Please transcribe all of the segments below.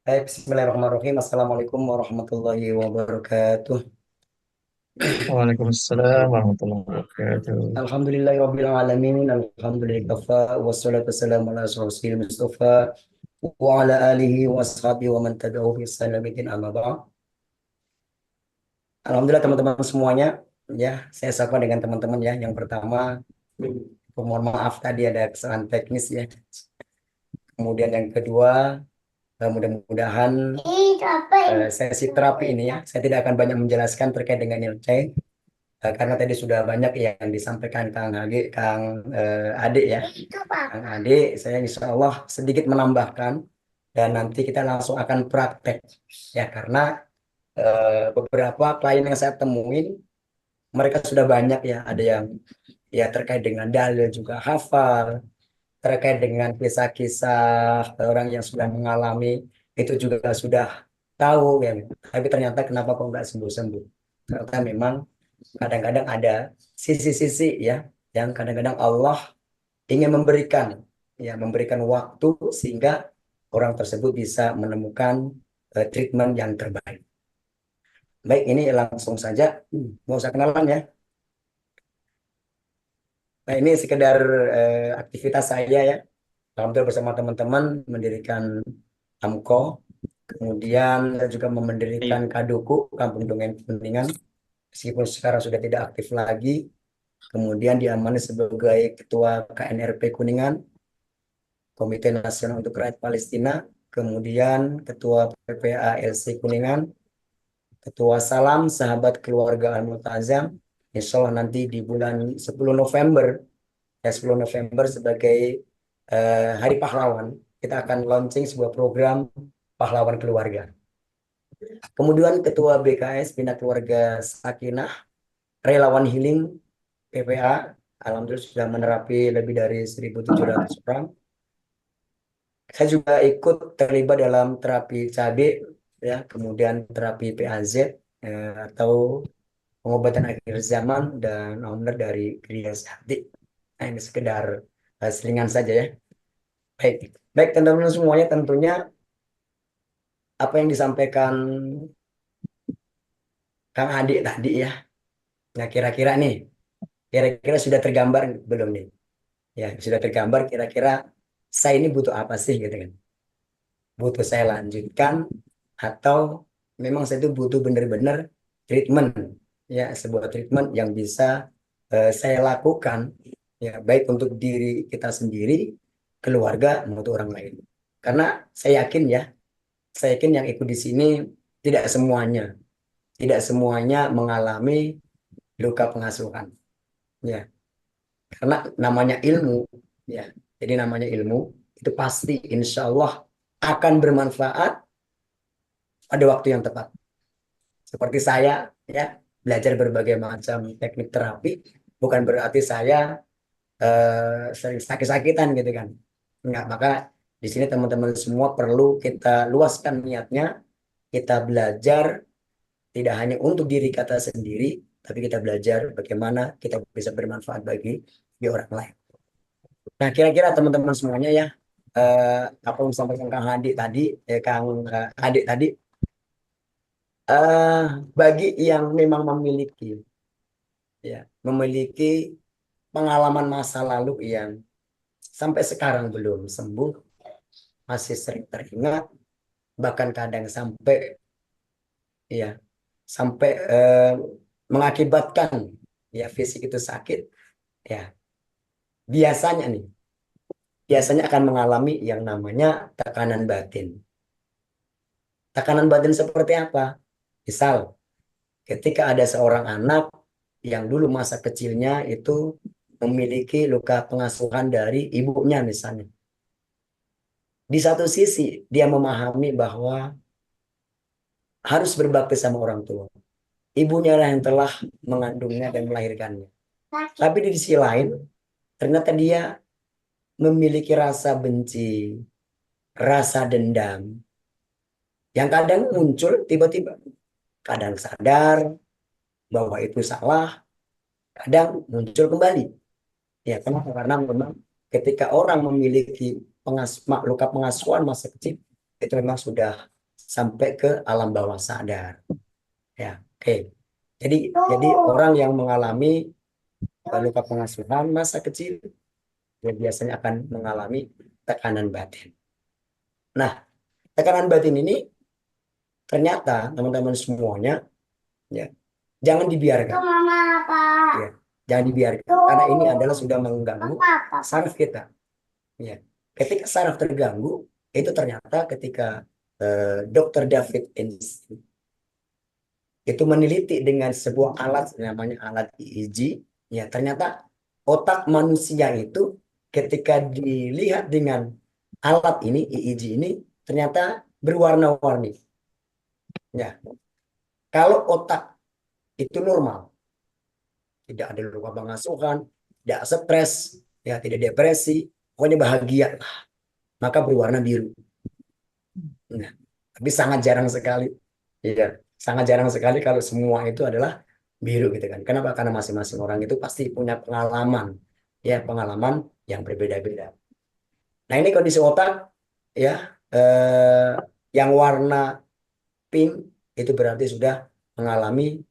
Bismillahirrahmanirrahim. Assalamualaikum warahmatullahi wabarakatuh. Waalaikumsalam warahmatullahi wabarakatuh. Alhamdulillahirabbil alamin. Alhamdulillahi kafa wassalatu wassalamu ala rasulil mustafa wa ala alihi wa ashabihi wa man tabi'ahu bi ihsan ila yaumil din, amma ba'd. Alhamdulillah teman-teman semuanya, ya, saya sapa dengan teman-teman ya. Yang pertama, mohon maaf tadi ada kesalahan teknis ya. Kemudian yang kedua, mudah-mudahan sesi terapi ini ya, saya tidak akan banyak menjelaskan terkait dengan nilai. Karena tadi sudah banyak yang disampaikan Kang Ade ya. Kang Ade, saya insya Allah sedikit menambahkan dan nanti kita langsung akan praktek ya karena beberapa klien yang saya temuin mereka sudah banyak ya, ada yang ya terkait dengan dalil juga hafal, terkait dengan kisah-kisah orang yang sudah mengalami itu juga sudah tahu ya. Tapi ternyata kenapa kok nggak sembuh-sembuh? Karena memang kadang-kadang ada sisi-sisi ya yang kadang-kadang Allah ingin memberikan waktu sehingga orang tersebut bisa menemukan treatment yang terbaik. Baik, ini langsung saja, nggak usah kenalan ya. Nah, ini sekedar aktivitas saya ya. Alhamdulillah bersama teman-teman mendirikan AMKO, kemudian saya juga mendirikan Kaduku, Kampung Dongeng Kuningan, meskipun sekarang sudah tidak aktif lagi. Kemudian diamani sebagai Ketua KNRP Kuningan, Komite Nasional untuk Rakyat Palestina, kemudian Ketua PPA LC Kuningan, Ketua Salam Sahabat Keluarga Al-Multazam. Insya Allah nanti di bulan 10 November, ya 10 November sebagai Hari Pahlawan, kita akan launching sebuah program Pahlawan Keluarga. Kemudian Ketua BKS Bina Keluarga Sakinah, Relawan Healing PPA, alhamdulillah sudah menerapi lebih dari 1.700 orang. Saya juga ikut terlibat dalam terapi cabai, ya, kemudian terapi PAZ atau pengobatan akhir zaman dan owner dari Gria Sakti. Nah, ini sekedar selingan saja ya. Baik, baik teman-teman semuanya, tentunya apa yang disampaikan Kang Adik tadi ya. Nah, kira-kira sudah tergambar belum nih? Ya, sudah tergambar kira-kira saya ini butuh apa sih gitu kan? Butuh saya lanjutkan atau memang saya itu butuh benar-benar treatment, ya, sebuah treatment yang bisa saya lakukan ya baik untuk diri kita sendiri, keluarga maupun orang lain. Karena saya yakin yang ikut di sini tidak semuanya tidak semuanya mengalami luka pengasuhan ya, karena namanya ilmu ya. Jadi namanya ilmu itu pasti insya Allah akan bermanfaat pada waktu yang tepat. Seperti saya ya, belajar berbagai macam teknik terapi bukan berarti saya sering sakit-sakitan gitu kan. Enggak, maka di sini teman-teman semua perlu kita luaskan niatnya, kita belajar tidak hanya untuk diri kita sendiri, tapi kita belajar bagaimana kita bisa bermanfaat bagi orang lain. Nah, kira-kira teman-teman semuanya ya, eh, apa yang disampaikan Kang Adik tadi, Kang Adik tadi, eh, bagi yang memang memiliki pengalaman masa lalu yang sampai sekarang belum sembuh, masih sering teringat, bahkan kadang ya sampai mengakibatkan ya fisik itu sakit, ya biasanya nih biasanya akan mengalami yang namanya tekanan batin. Tekanan batin seperti apa? Misal, ketika ada seorang anak yang dulu masa kecilnya itu memiliki luka pengasuhan dari ibunya misalnya. Di satu sisi, dia memahami bahwa harus berbakti sama orang tua. Ibunya lah yang telah mengandungnya dan melahirkannya. Tapi di sisi lain, ternyata dia memiliki rasa benci, rasa dendam, yang kadang muncul tiba-tiba. Kadang sadar bahwa itu salah, kadang muncul kembali. Ya, kenapa? Karena memang ketika orang memiliki luka pengasuhan masa kecil, itu memang sudah sampai ke alam bawah sadar. Ya, oke. Jadi orang yang mengalami luka pengasuhan masa kecil, dia biasanya akan mengalami tekanan batin. Nah, tekanan batin ini ternyata teman-teman semuanya, ya, jangan dibiarkan. Ya, jangan dibiarkan karena ini adalah sudah mengganggu saraf kita. Ya, ketika saraf terganggu, itu ternyata ketika Dr. David Einstein itu meneliti dengan sebuah alat namanya alat EEG, ya ternyata otak manusia itu ketika dilihat dengan alat ini EEG ini ternyata berwarna-warni. Ya, kalau otak itu normal, tidak ada luka pengasuhan, tidak stres, ya tidak depresi, pokoknya bahagia, maka berwarna biru. Nah, tapi sangat jarang sekali, ya sangat jarang sekali kalau semua itu adalah biru gitu kan. Kenapa? Karena masing-masing orang itu pasti punya pengalaman, ya pengalaman yang berbeda-beda. Nah ini kondisi otak, ya eh, yang warna pink itu berarti sudah mengalami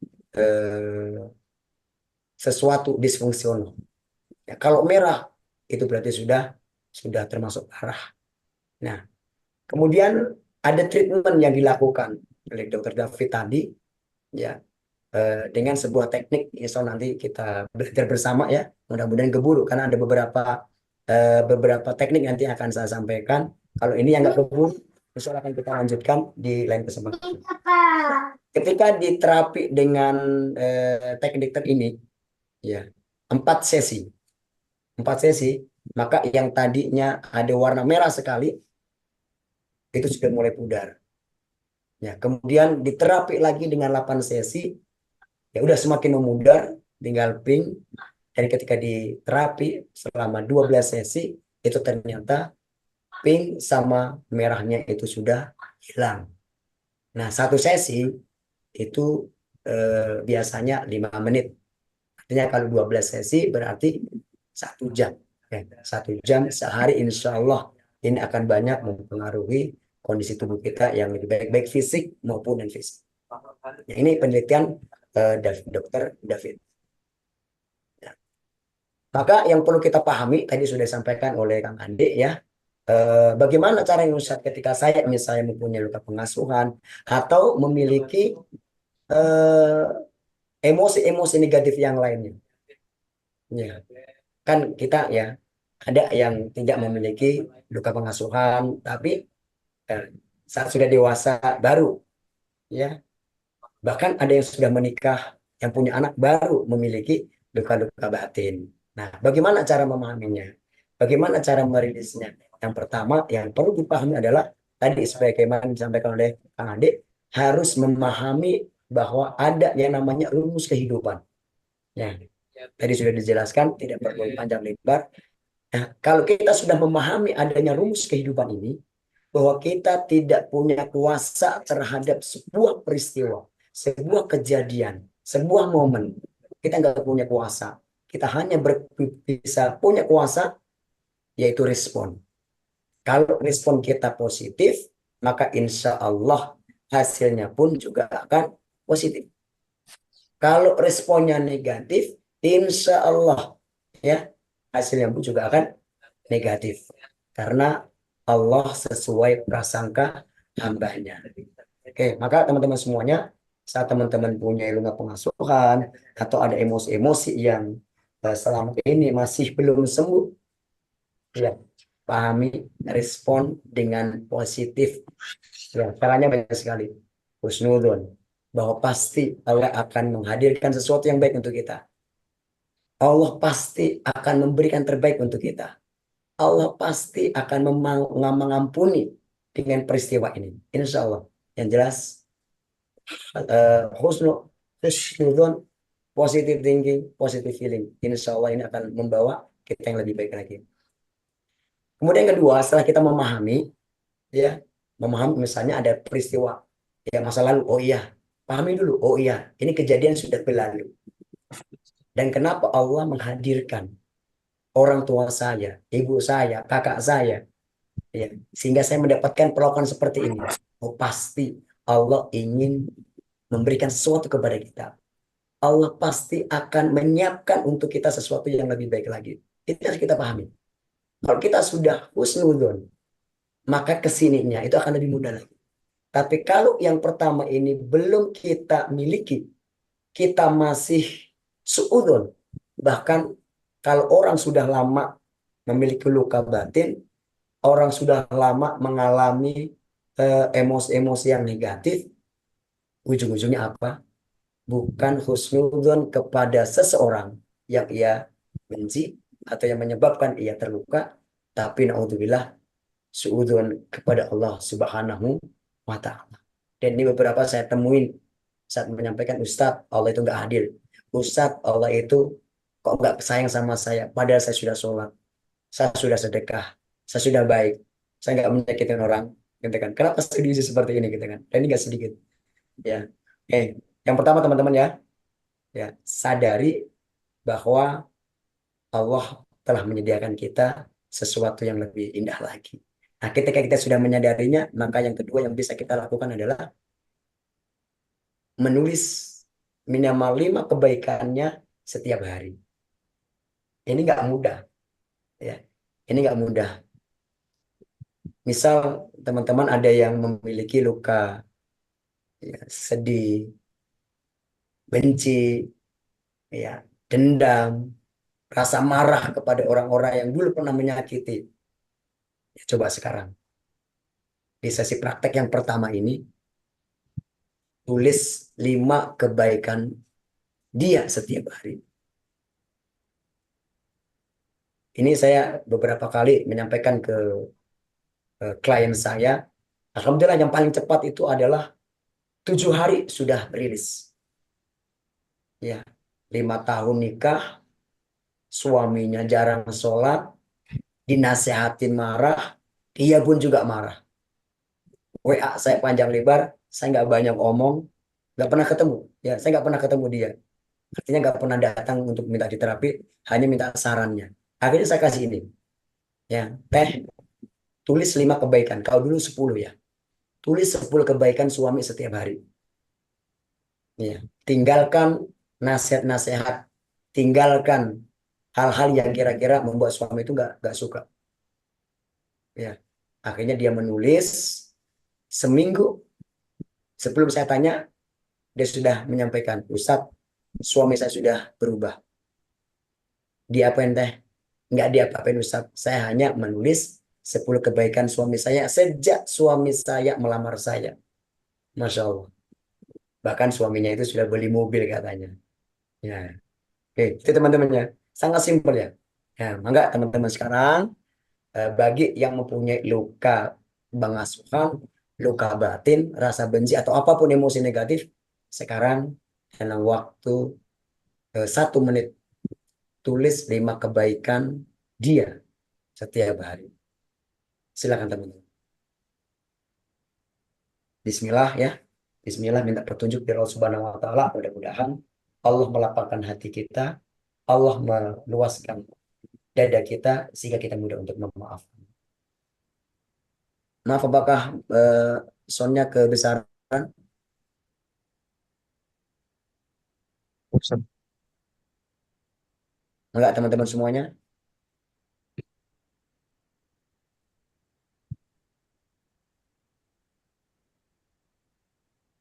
sesuatu disfungsional. Ya, kalau merah itu berarti sudah termasuk parah. Nah, kemudian ada treatment yang dilakukan oleh Dokter David tadi, ya dengan sebuah teknik. Insya Allah nanti kita belajar bersama ya. Mudah-mudahan keburu karena ada beberapa teknik nanti akan saya sampaikan. Kalau ini yang nggak keburu, insya Allah akan kita lanjutkan di lain kesempatan. Ketika diterapi dengan teknik ini, ya 4 sesi, 4 sesi, maka yang tadinya ada warna merah sekali itu sudah mulai pudar. Ya, kemudian diterapi lagi dengan 8 sesi, ya udah semakin memudar, tinggal pink. Dan ketika diterapi selama 12 sesi, itu ternyata pink sama merahnya itu sudah hilang. Nah, satu sesi itu biasanya 5 menit. Artinya kalau 12 sesi berarti 1 jam. Ya, 1 jam sehari insya Allah ini akan banyak mempengaruhi kondisi tubuh kita yang lebih baik, baik fisik maupun non fisik. Ya, ini penelitian Dokter David. Ya. Maka yang perlu kita pahami tadi sudah disampaikan oleh Kang Ade ya, bagaimana cara yang Ustaz ketika saya misalnya mempunyai luka pengasuhan atau memiliki eh, emosi-emosi negatif yang lainnya. Ya, kan kita ya ada yang tidak memiliki luka pengasuhan, tapi eh, saat sudah dewasa baru, ya bahkan ada yang sudah menikah, yang punya anak baru memiliki luka-luka batin. Nah, bagaimana cara memahaminya? Bagaimana cara merilisnya? Yang pertama yang perlu dipahami adalah tadi sebagaimana disampaikan oleh Kang Ade, harus memahami bahwa ada yang namanya rumus kehidupan. Ya, tadi sudah dijelaskan, tidak perlu panjang lebar. Nah, kalau kita sudah memahami adanya rumus kehidupan ini, bahwa kita tidak punya kuasa terhadap sebuah peristiwa, sebuah kejadian, sebuah momen. Kita nggak punya kuasa. Kita hanya bisa punya kuasa, yaitu respon. Kalau respon kita positif, maka insya Allah hasilnya pun juga akan positif. Kalau responnya negatif, insya Allah ya hasilnya pun juga akan negatif. Karena Allah sesuai prasangka hambanya. Oke, maka teman-teman semuanya, saat teman-teman punya luka pengasuhan atau ada emosi-emosi yang selama ini masih belum sembuh, ya pahami, respon dengan positif. Ya, caranya banyak sekali. Husnudon, bahwa pasti Allah akan menghadirkan sesuatu yang baik untuk kita. Allah pasti akan memberikan terbaik untuk kita. Allah pasti akan mengampuni dengan peristiwa ini. Insya Allah. Yang jelas, husnudon, positive thinking, positive feeling. Insya Allah ini akan membawa kita yang lebih baik lagi. Kemudian yang kedua, setelah kita memahami, ya, memahami misalnya ada peristiwa ya masa lalu. Oh iya, pahami dulu. Oh iya, ini kejadian sudah berlalu. Dan kenapa Allah menghadirkan orang tua saya, ibu saya, kakak saya, ya, sehingga saya mendapatkan perlakuan seperti ini. Oh pasti Allah ingin memberikan sesuatu kepada kita. Allah pasti akan menyiapkan untuk kita sesuatu yang lebih baik lagi. Itu harus kita pahami. Kalau kita sudah husnudzon, maka kesininya itu akan lebih mudah lagi. Tapi kalau yang pertama ini belum kita miliki, kita masih suudzon. Bahkan kalau orang sudah lama memiliki luka batin, orang sudah lama mengalami emosi-emosi yang negatif, ujung-ujungnya apa? Bukan husnudzon kepada seseorang yang ia benci atau yang menyebabkan ia terluka, tapi naudzubillah suudzon kepada Allah Subhanahu wa taala. Dan ini beberapa saya temuin saat menyampaikan Ustadz, Allah itu nggak adil. Ustadz, Allah itu kok nggak sayang sama saya, padahal saya sudah sholat, saya sudah sedekah, saya sudah baik, saya nggak menyakitin orang, gitu kan. Kenapa saya diuji seperti ini, gitu kan. Dan ini nggak sedikit, ya. Oke, yang pertama teman-teman ya, ya sadari bahwa Allah telah menyediakan kita sesuatu yang lebih indah lagi. Nah, ketika kita sudah menyadarinya, maka yang kedua yang bisa kita lakukan adalah menulis minimal 5 kebaikannya setiap hari. Ini nggak mudah, ya. Ini nggak mudah. Misal teman-teman ada yang memiliki luka, ya, sedih, benci, ya, dendam, rasa marah kepada orang-orang yang dulu pernah menyakiti. Ya, coba sekarang di sesi praktek yang pertama ini tulis 5 kebaikan dia setiap hari. Ini saya beberapa kali menyampaikan ke klien saya. Alhamdulillah yang paling cepat itu adalah 7 hari sudah rilis. Ya, 5 tahun nikah, suaminya jarang sholat, dinasehatin marah, dia pun juga marah. WA saya panjang lebar, saya nggak banyak omong, nggak pernah ketemu. Ya, saya nggak pernah ketemu dia. Artinya nggak pernah datang untuk minta diterapi, hanya minta sarannya. Akhirnya saya kasih ini, ya, teh, tulis 5 kebaikan. Kalau dulu 10 ya. Tulis 10 kebaikan suami setiap hari. Ya. Tinggalkan nasihat-nasihat. Tinggalkan hal-hal yang kira-kira membuat suami itu nggak suka. Ya. Akhirnya dia menulis seminggu sebelum saya tanya, dia sudah menyampaikan, Ustadz, suami saya sudah berubah. Diapain teh? Nggak diapa-apain Ustadz. Saya hanya menulis 10 kebaikan suami saya sejak suami saya melamar saya. Masya Allah. Bahkan suaminya itu sudah beli mobil katanya. Ya, oke, itu teman-temannya. Sangat simpel ya. Ya, maka teman-teman sekarang bagi yang mempunyai luka bangasuhan, luka batin, rasa benci atau apapun emosi negatif, sekarang dalam waktu 1 menit tulis 5 kebaikan dia setiap hari. Silakan teman-teman. Bismillah ya. Bismillah minta petunjuk dari Allah Subhanahu wa taala. Mudah-mudahan Allah melapangkan hati kita, Allah meluaskan dada kita sehingga kita mudah untuk memaafkan. Maaf apakah eh, soundnya kebesaran? Ustaz. Enggak teman-teman semuanya?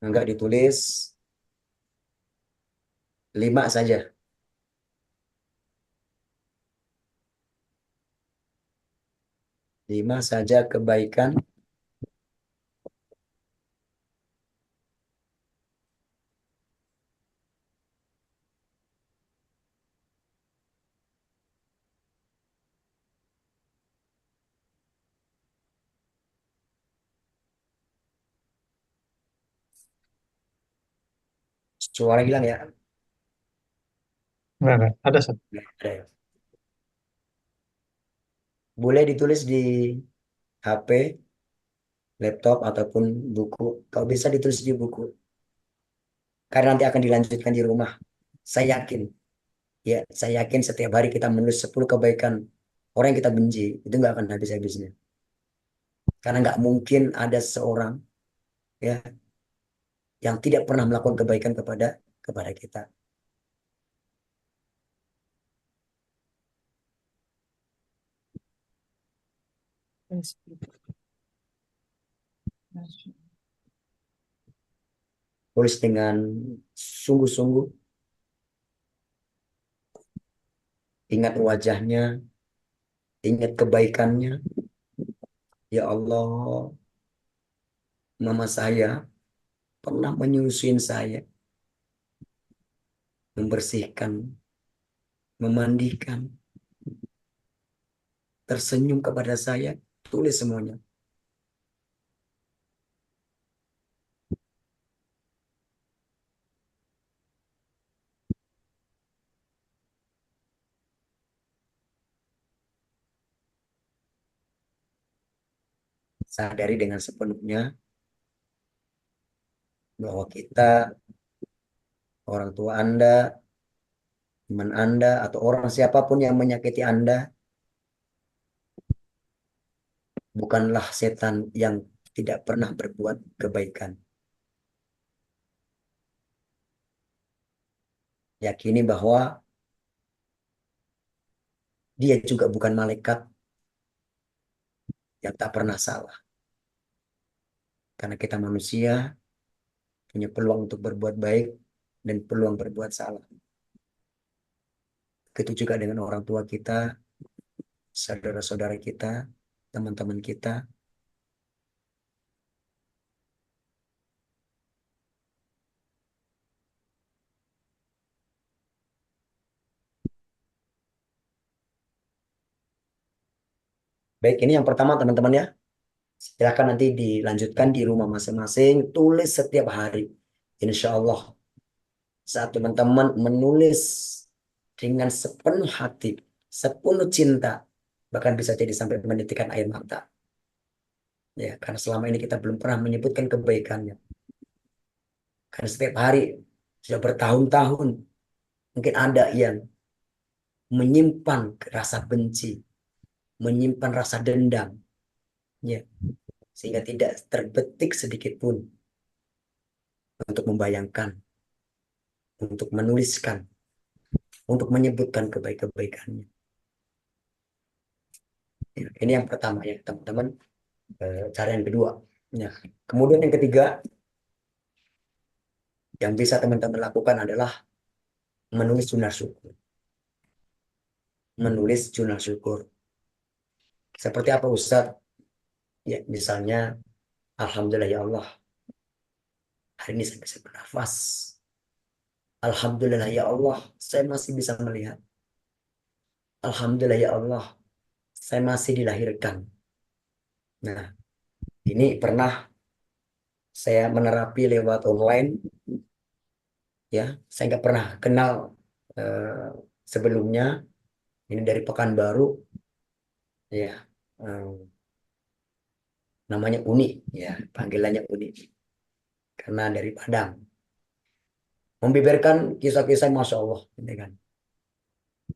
Enggak ditulis 5 saja. 5 saja kebaikan. Suara hilang ya? Enggak. Ada, Ustaz. Nggak ada ya. Boleh ditulis di HP, laptop ataupun buku. Kalau bisa ditulis di buku. Karena nanti akan dilanjutkan di rumah. Saya yakin. Ya, saya yakin setiap hari kita menulis 10 kebaikan orang yang kita benci. Itu nggak akan habis-habisnya. Karena nggak mungkin ada seorang ya, yang tidak pernah melakukan kebaikan kepada kepada kita. Tulis dengan sungguh-sungguh, ingat wajahnya, ingat kebaikannya. Ya Allah, mama saya pernah menyusuin saya, membersihkan, memandikan, tersenyum kepada saya. Tulis semuanya. Sadari dengan sepenuhnya bahwa kita, orang tua Anda, teman Anda, atau orang siapapun yang menyakiti Anda, bukanlah setan yang tidak pernah berbuat kebaikan. Yakini bahwa dia juga bukan malaikat yang tak pernah salah. Karena kita manusia, punya peluang untuk berbuat baik dan peluang berbuat salah. Begitu juga dengan orang tua kita, saudara-saudara kita, teman-teman kita. Baik, ini yang pertama teman-teman ya. Silakan nanti dilanjutkan di rumah masing-masing. Tulis setiap hari. Insya Allah saat teman-teman menulis dengan sepenuh hati, sepenuh cinta, bahkan bisa jadi sampai menitikkan air mata. Ya, karena selama ini kita belum pernah menyebutkan kebaikannya. Karena setiap hari sudah bertahun-tahun mungkin ada yang menyimpan rasa benci, menyimpan rasa dendam, ya, sehingga tidak terbetik sedikit pun untuk membayangkan, untuk menuliskan, untuk menyebutkan kebaikannya. Ya, ini yang pertama ya teman-teman. Cara yang kedua. Ya. Kemudian yang ketiga yang bisa teman-teman lakukan adalah menulis jurnal syukur. Menulis jurnal syukur. Seperti apa Ustaz? Ya, misalnya, Alhamdulillah ya Allah, hari ini saya bisa bernafas. Alhamdulillah ya Allah, saya masih bisa melihat. Alhamdulillah ya Allah, saya masih dilahirkan. Nah, ini pernah saya menerapi lewat online, ya. Saya nggak pernah kenal eh, sebelumnya. Ini dari Pekanbaru, ya. Namanya Uni, ya. Panggilannya Uni, karena dari Padang. Membeberkan kisah-kisah Masya Allah, gitu kan.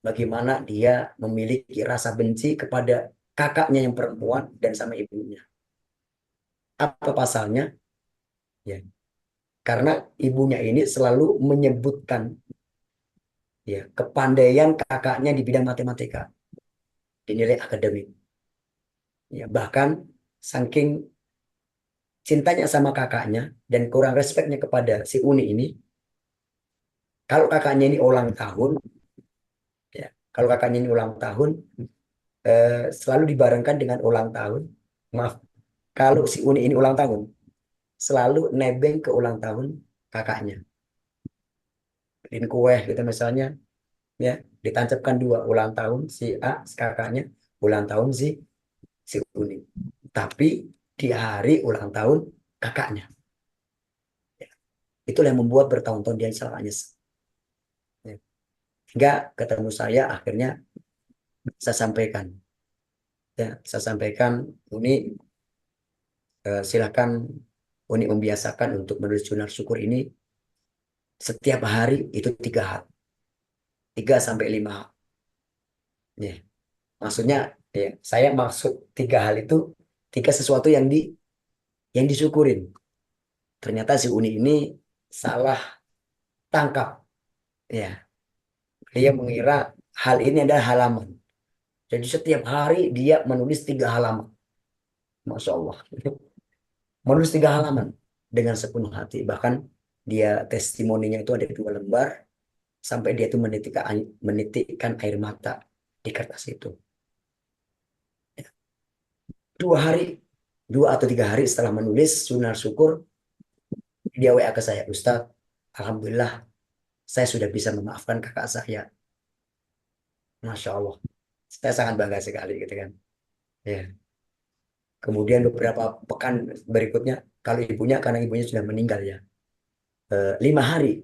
Bagaimana dia memiliki rasa benci kepada kakaknya yang perempuan dan sama ibunya. Apa pasalnya? Ya, karena ibunya ini selalu menyebutkan ya kepandaian kakaknya di bidang matematika, dinilai akademik. Ya, bahkan saking cintanya sama kakaknya dan kurang respeknya kepada si Uni ini, kalau kakaknya ini ulang tahun, ya, kalau kakaknya ini ulang tahun, selalu dibarengkan dengan ulang tahun. Maaf, kalau si Uni ini ulang tahun, selalu nebeng ke ulang tahun kakaknya. Bikin kue gitu misalnya, ya, ditancapkan dua ulang tahun si A, si kakaknya, ulang tahun si Uni. Tapi di hari ulang tahun kakaknya. Ya, itulah yang membuat bertahun-tahun dia salah nyesel. Ya. Hingga ketemu saya akhirnya saya sampaikan. Ya, saya sampaikan Uni, silakan Uni membiasakan untuk menulis jurnal syukur ini setiap hari itu 3 hal. 3 sampai 5 hal. Ya. Maksudnya, ya, saya maksud 3 hal itu tiga sesuatu yang disyukurin. Ternyata si Uni ini salah tangkap. Ya, dia mengira hal ini adalah halaman. Jadi setiap hari dia menulis 3 halaman. Masya Allah. Menulis 3 halaman dengan sepenuh hati. Bahkan dia testimoninya itu ada 2 lembar. Sampai dia itu menitikkan air mata di kertas itu. 2 hari, 2 atau 3 hari setelah menulis jurnal syukur, dia WA ke saya, Ustadz, Alhamdulillah saya sudah bisa memaafkan kakak saya. Masya Allah. Saya sangat bangga sekali gitu kan. Ya. Kemudian beberapa pekan berikutnya, kalau ibunya, karena ibunya sudah meninggal ya, 5 hari,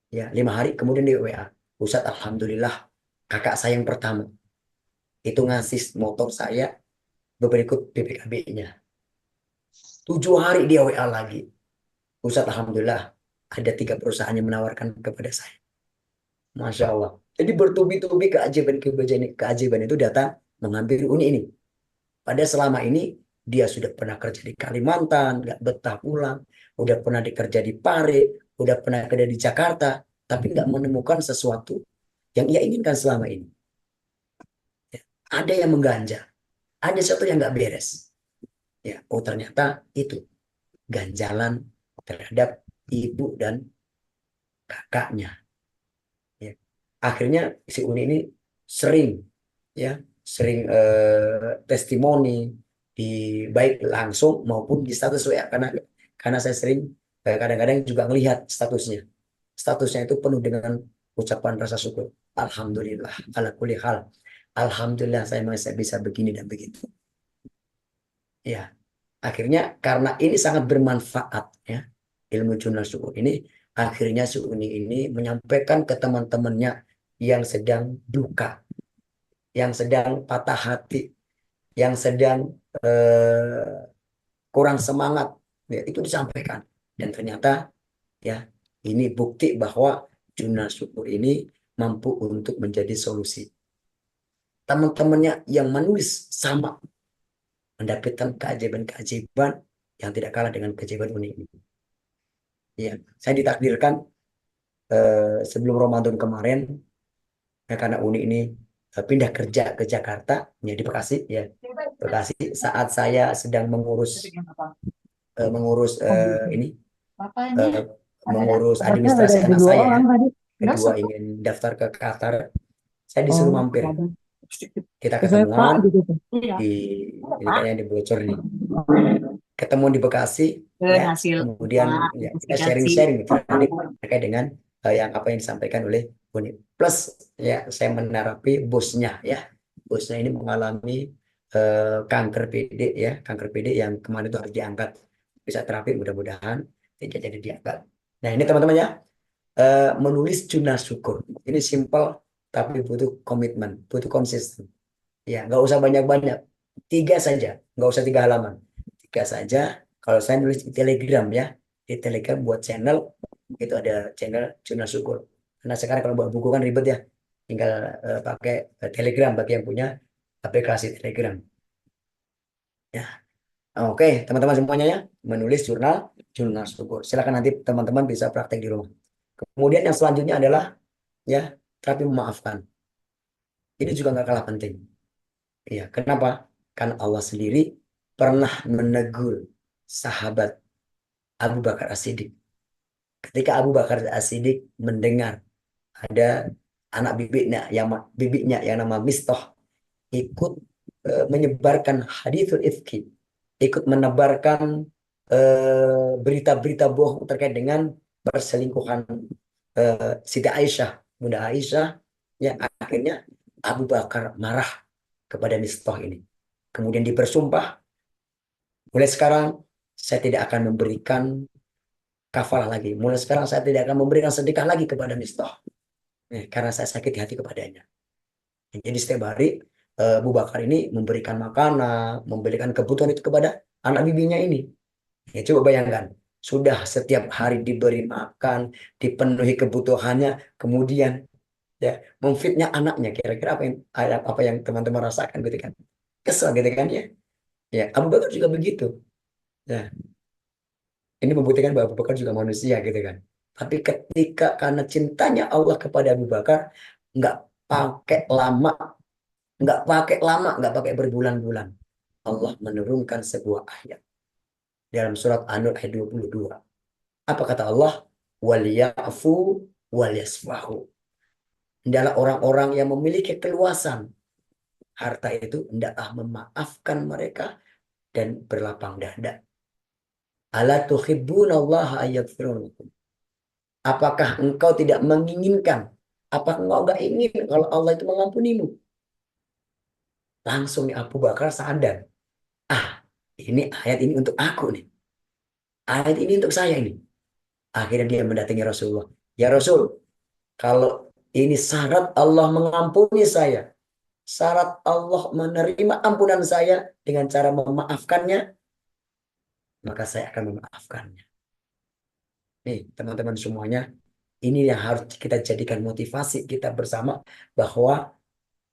ya 5 hari kemudian di WA, Ustadz Alhamdulillah kakak saya yang pertama itu ngasih motor saya berikut BPKB-nya. 7 hari dia WA lagi. Ustadz Alhamdulillah ada 3 perusahaan yang menawarkan kepada saya. Masya Allah. Jadi bertubi-tubi keajaiban itu datang mengambil uni ini. Pada selama ini dia sudah pernah kerja di Kalimantan, nggak betah pulang, udah pernah dikerja di Pare, udah pernah kerja di Jakarta, tapi nggak menemukan sesuatu yang ia inginkan selama ini. Ya, ada yang mengganjal, ada sesuatu yang nggak beres. Ya, oh ternyata itu ganjalan terhadap ibu dan kakaknya. Ya. Akhirnya si Uni ini sering, ya, sering testimoni di baik langsung maupun di status WA, karena saya sering kadang-kadang juga melihat statusnya. Statusnya itu penuh dengan ucapan rasa syukur. Alhamdulillah, ala kulli hal. Alhamdulillah saya masih bisa begini dan begitu. Ya, akhirnya karena ini sangat bermanfaat ya, ilmu jurnal syukur ini, akhirnya si Uni ini menyampaikan ke teman-temannya yang sedang duka, yang sedang patah hati, yang sedang kurang semangat, ya, itu disampaikan. Dan ternyata ya ini bukti bahwa jurnal syukur ini mampu untuk menjadi solusi. Teman-temannya yang menulis sama mendapatkan keajaiban-keajaiban yang tidak kalah dengan keajaiban Uni ini. Ya, saya ditakdirkan sebelum Ramadan kemarin, ya, karena Uni ini pindah kerja ke Jakarta, ya di Bekasi, ya Bekasi. Saat saya sedang mengurus ini, Papanya eh, ada mengurus obatnya administrasi udah di anak dua saya ya. orang tadi. Udah Kedua satu. ingin daftar ke Qatar, saya disuruh Oh, mampir. ada. Kita Saya Pak ketemuan gitu tuh. Iya. di Ada ini Pak. kayaknya di bocor nih. Ketemu di Bekasi, ya. Hasil Kemudian ya, kita investigasi. sharing-sharing terkait dengan yang apa yang disampaikan oleh Uni. Plus ya saya menerapi bosnya ya. Bosnya ini mengalami kanker PD ya, kanker PD yang kemarin itu harus diangkat. Bisa terapi mudah-mudahan tidak jadi diangkat. Nah, ini teman-teman ya, menulis jurnal syukur. Ini simpel tapi butuh komitmen, butuh konsisten. Ya, nggak usah banyak-banyak. 3 saja, nggak usah 3 halaman. 3 saja. Kalau saya nulis di Telegram ya, di Telegram buat channel, itu ada channel jurnal syukur. Karena sekarang kalau buat buku kan ribet ya, tinggal pakai Telegram bagi yang punya aplikasi Telegram. Ya, oke teman-teman semuanya ya, menulis jurnal jurnal syukur. Silakan nanti teman-teman bisa praktek di rumah. Kemudian yang selanjutnya adalah ya terapi memaafkan. Ini juga nggak kalah penting. Ya, kenapa? Karena Allah sendiri pernah menegur sahabat Abu Bakar As-Siddiq. Ketika Abu Bakar As-Siddiq mendengar ada anak bibiknya yang nama Mistah ikut menyebarkan hadithul ifki, ikut menebarkan berita-berita bohong terkait dengan perselingkuhan Siti Aisyah, Bunda Aisyah, ya akhirnya Abu Bakar marah kepada Mistah ini. Kemudian dibersumpah, mulai sekarang saya tidak akan memberikan kafalah lagi. Mulai sekarang saya tidak akan memberikan sedekah lagi kepada Mistah. Karena saya sakit hati kepadanya. Jadi setiap hari Abu Bakar ini memberikan makanan, memberikan kebutuhan itu kepada anak bibinya ini. Ya, coba bayangkan, sudah setiap hari diberi makan, dipenuhi kebutuhannya, kemudian ya memfitnah anaknya. Kira-kira apa yang teman-teman rasakan gitu kan? Kesel gitu kan ya? Ya, Abu Bakar juga begitu. Ya, Ini membuktikan bahwa Abu Bakar juga manusia gitu kan. Tapi ketika karena cintanya Allah kepada Abu Bakar, nggak pakai lama, nggak pakai berbulan-bulan. Allah menurunkan sebuah ayat dalam surat An-Nur ayat 22. Apa kata Allah? Waliyafu waliyasfahu. Adalah orang-orang yang memiliki keluasan harta itu hendaklah memaafkan mereka dan berlapang dada. Ala tuhibbunallaha ayaghfira lakum. Apakah engkau tidak menginginkan? Apakah engkau enggak ingin kalau Allah itu mengampunimu? Langsung nih Abu Bakar sadar. Ah, ini ayat ini untuk aku nih. Ayat ini untuk saya ini. Akhirnya dia mendatangi Rasulullah. Ya Rasul, kalau ini syarat Allah mengampuni saya, syarat Allah menerima ampunan saya dengan cara memaafkannya, maka saya akan memaafkannya. Nih, teman-teman semuanya, ini yang harus kita jadikan motivasi kita bersama bahwa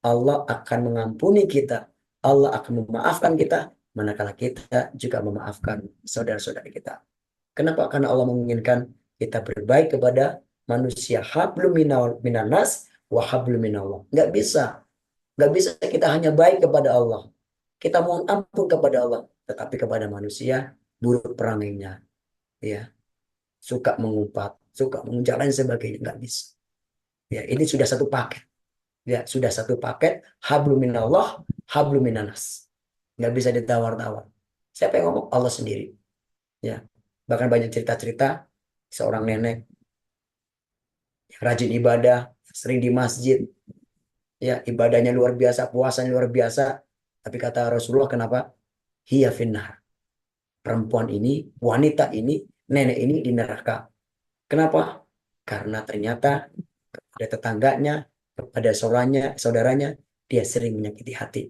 Allah akan mengampuni kita, Allah akan memaafkan kita, manakala kita juga memaafkan saudara-saudara kita. Kenapa? Karena Allah menginginkan kita berbaik kepada manusia. Hablum minanas wa hablum minallah. Nggak bisa kita hanya baik kepada Allah. Kita mohon ampun kepada Allah, tetapi kepada manusia buruk perangainya, ya, suka mengumpat, suka mengucap lain sebagainya, nggak bisa. Ya, ini sudah satu paket. Ya, sudah satu paket hablum minallah, hablum minanas. Nggak bisa ditawar-tawar. Siapa yang ngomong? Allah sendiri. Ya, bahkan banyak cerita-cerita seorang nenek yang rajin ibadah, sering di masjid, ya ibadahnya luar biasa, puasanya luar biasa. Tapi kata Rasulullah, kenapa? Hiya finnar. Perempuan ini, wanita ini, nenek ini di neraka. Kenapa? Karena ternyata kepada tetangganya, kepada saudaranya, dia sering menyakiti hati.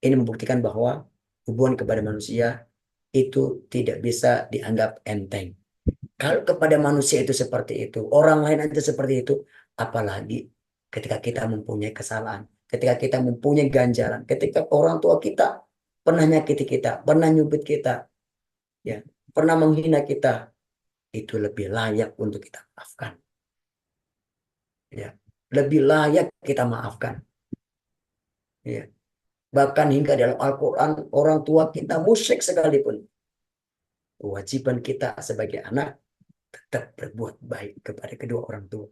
Ini membuktikan bahwa hubungan kepada manusia itu tidak bisa dianggap enteng. Kalau kepada manusia itu seperti itu, orang lain aja seperti itu, apalagi ketika kita mempunyai kesalahan, ketika kita mempunyai ganjaran, ketika orang tua kita pernah nyakiti kita, pernah nyubit kita, ya, pernah menghina kita, itu lebih layak untuk kita maafkan, ya. Lebih layak kita maafkan, ya. Bahkan hingga dalam Al-Qur'an orang tua kita musyrik sekalipun, kewajiban kita sebagai anak tetap berbuat baik kepada kedua orang tua.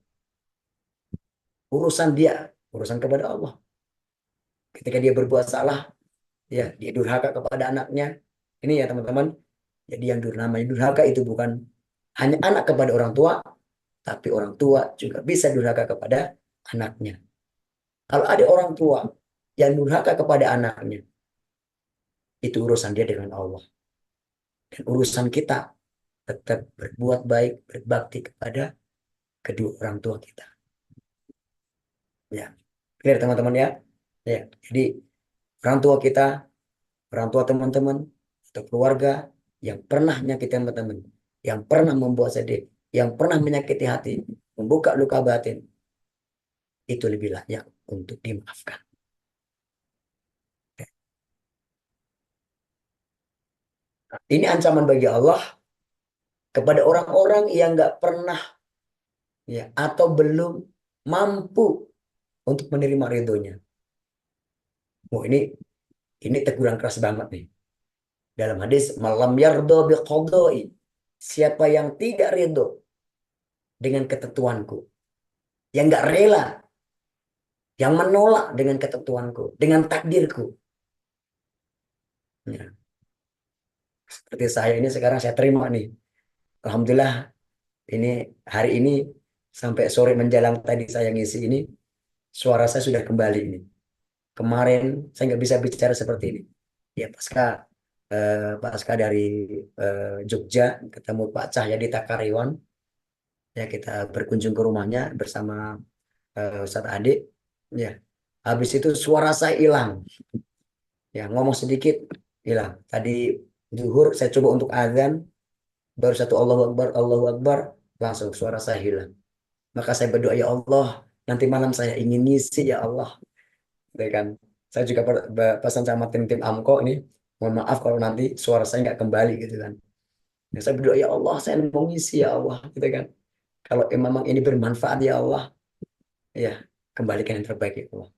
Urusan dia, urusan kepada Allah. Ketika dia berbuat salah, ya dia durhaka kepada anaknya. Ini ya teman-teman. Jadi yang namanya durhaka itu bukan hanya anak kepada orang tua, tapi orang tua juga bisa durhaka kepada anaknya. Kalau ada orang tua yang durhaka kepada anaknya, itu urusan dia dengan Allah. Dan urusan kita tetap berbuat baik, berbakti kepada kedua orang tua kita. Ya, clear teman-teman ya. Ya, jadi orang tua kita, orang tua teman-teman, atau keluarga yang pernah menyakiti teman-teman, yang pernah membuat sedih, yang pernah menyakiti hati, membuka luka batin, itu lebih layak untuk dimaafkan. Ini ancaman bagi Allah kepada orang-orang yang nggak pernah, ya, atau belum mampu untuk menerima ridhonya. Oh, ini teguran keras banget nih. Dalam hadis, malam yardo biqadai. Siapa yang tidak ridho dengan ketentuanku, yang nggak rela, yang menolak dengan ketentuanku, dengan takdirku. Ya, seperti saya ini sekarang saya terima nih. Alhamdulillah ini hari ini sampai sore menjelang tadi saya ngisi ini, suara saya sudah kembali ini. Kemarin saya nggak bisa bicara seperti ini. Ya pasca dari Jogja ketemu Pak Cahyadi Takaryawan, ya kita berkunjung ke rumahnya bersama Ustadz Adik. Ya, habis itu suara saya hilang. Ya, ngomong sedikit hilang. Tadi zuhur saya coba untuk azan, baru satu Allahu Akbar, langsung suara saya hilang. Maka saya berdoa, ya Allah, nanti malam saya ingin ngisi ya Allah. Ya kan? Saya juga pesan sama tim-tim Amko ini, mohon maaf kalau nanti suara saya nggak kembali gitu kan. Yang saya berdoa, ya Allah, saya mau ngisi ya Allah, gitu kan. Kalau memang ini bermanfaat ya Allah, ya kembalikan yang terbaik ya Allah.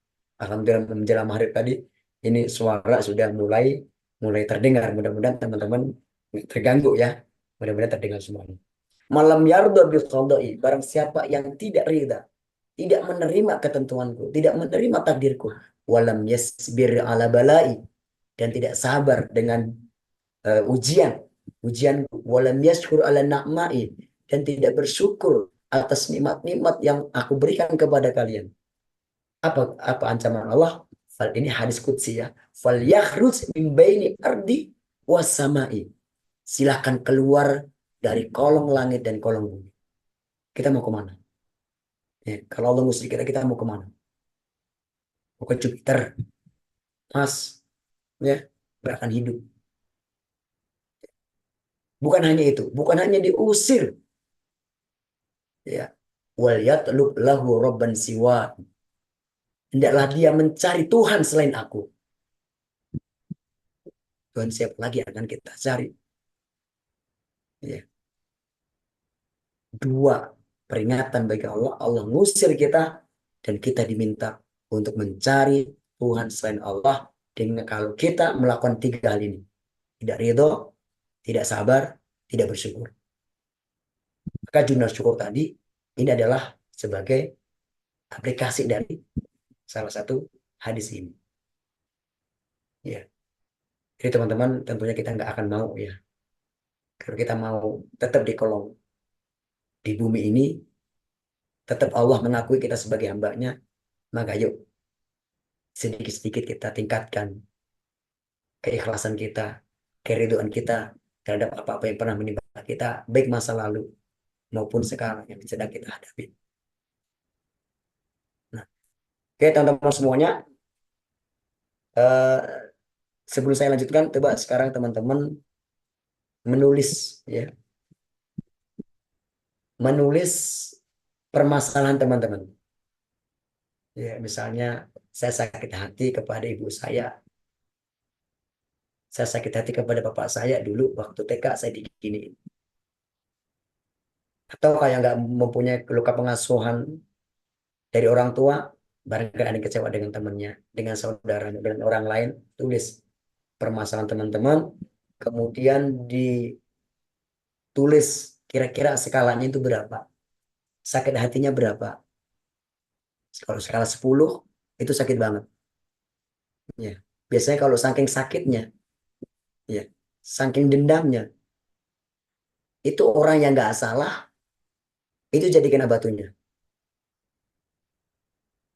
Alhamdulillah menjelang maghrib tadi, ini suara sudah mulai mulai terdengar. Mudah-mudahan teman-teman nggak terganggu ya. Mudah-mudahan terdengar semuanya. Malam yardo bil qadai, barang siapa yang tidak rida, tidak menerima ketentuanku, tidak menerima takdirku, walam yasbir ala balai, dan tidak sabar dengan ujian, ujianku, walam yashkur ala na'mai, dan tidak bersyukur atas nikmat-nikmat yang aku berikan kepada kalian. Apa ancaman Allah? Fal ini hadis qudsi ya. Fal yakhruj min baini ardi was samai. Silahkan keluar dari kolong langit dan kolong bumi. Kita mau kemana? Ya, kalau Allah ngusir kita, kita mau kemana? Mau ke Jupiter, Mas, ya, gak akan hidup. Bukan hanya itu, bukan hanya diusir, ya. Wal yatlub lahu robban siwa. Hendaklah dia mencari Tuhan selain aku. Tuhan siapa lagi akan kita cari? Ya. Dua peringatan bagi Allah. Allah ngusir kita dan kita diminta untuk mencari Tuhan selain Allah. Dengan kalau kita melakukan tiga hal ini, tidak ridho, tidak sabar, tidak bersyukur. Maka jurnal syukur tadi ini adalah sebagai aplikasi dari salah satu hadis ini. Ya, jadi teman-teman tentunya kita nggak akan mau ya. Kalau kita mau tetap di kolong di bumi ini, tetap Allah mengakui kita sebagai hambanya, maka yuk sedikit-sedikit kita tingkatkan keikhlasan kita, keriduan kita terhadap apa-apa yang pernah menimpa kita, baik masa lalu maupun sekarang yang sedang kita hadapi. Nah, oke teman-teman semuanya, eh, sebelum saya lanjutkan, coba sekarang teman-teman menulis ya, menulis permasalahan teman-teman. Ya, misalnya saya sakit hati kepada ibu saya sakit hati kepada bapak saya dulu waktu TK saya digini. Atau kayak nggak mempunyai luka pengasuhan dari orang tua, barangkali ada yang kecewa dengan temannya, dengan saudara, dengan orang lain, tulis permasalahan teman-teman, kemudian ditulis kira-kira skalanya itu berapa, sakit hatinya berapa. Kalau skala 10 itu sakit banget. Ya. Biasanya kalau saking sakitnya, ya, saking dendamnya, itu orang yang nggak salah itu jadi kena batunya.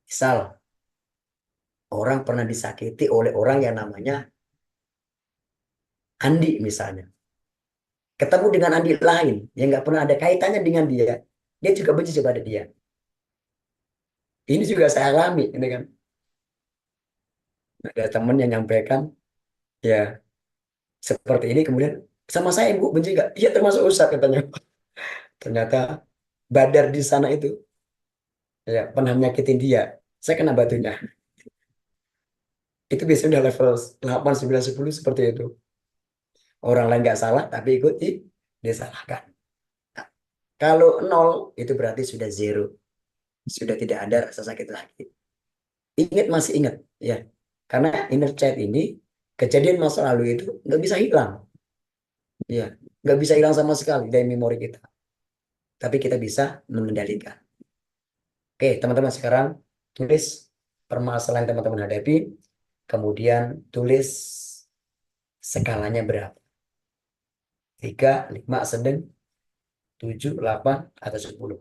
Misal orang pernah disakiti oleh orang yang namanya Andi misalnya, ketemu dengan Andi lain yang nggak pernah ada kaitannya dengan dia, dia juga benci kepada dia. Ini juga saya alami, ini kan. Ada teman yang nyampaikan, ya seperti ini, kemudian sama saya ibu benci nggak? Iya termasuk Ustadz katanya. Ternyata Badar di sana itu, ya pernah nyakitin dia. Saya kena batunya. Itu biasanya udah level 8, 9, 10 seperti itu. Orang lain nggak salah, tapi ikut disalahkan. Nah, kalau nol, itu berarti sudah zero. Sudah tidak ada rasa sakit lagi. Ingat masih ingat, ya. Karena inner child ini, kejadian masa lalu itu nggak bisa hilang. Ya, nggak bisa hilang sama sekali dari memori kita. Tapi kita bisa mengendalikan. Oke, teman-teman sekarang tulis permasalahan yang teman-teman hadapi, kemudian tulis skalanya berapa. 3, 5, sedang, 7, 8, atau 10.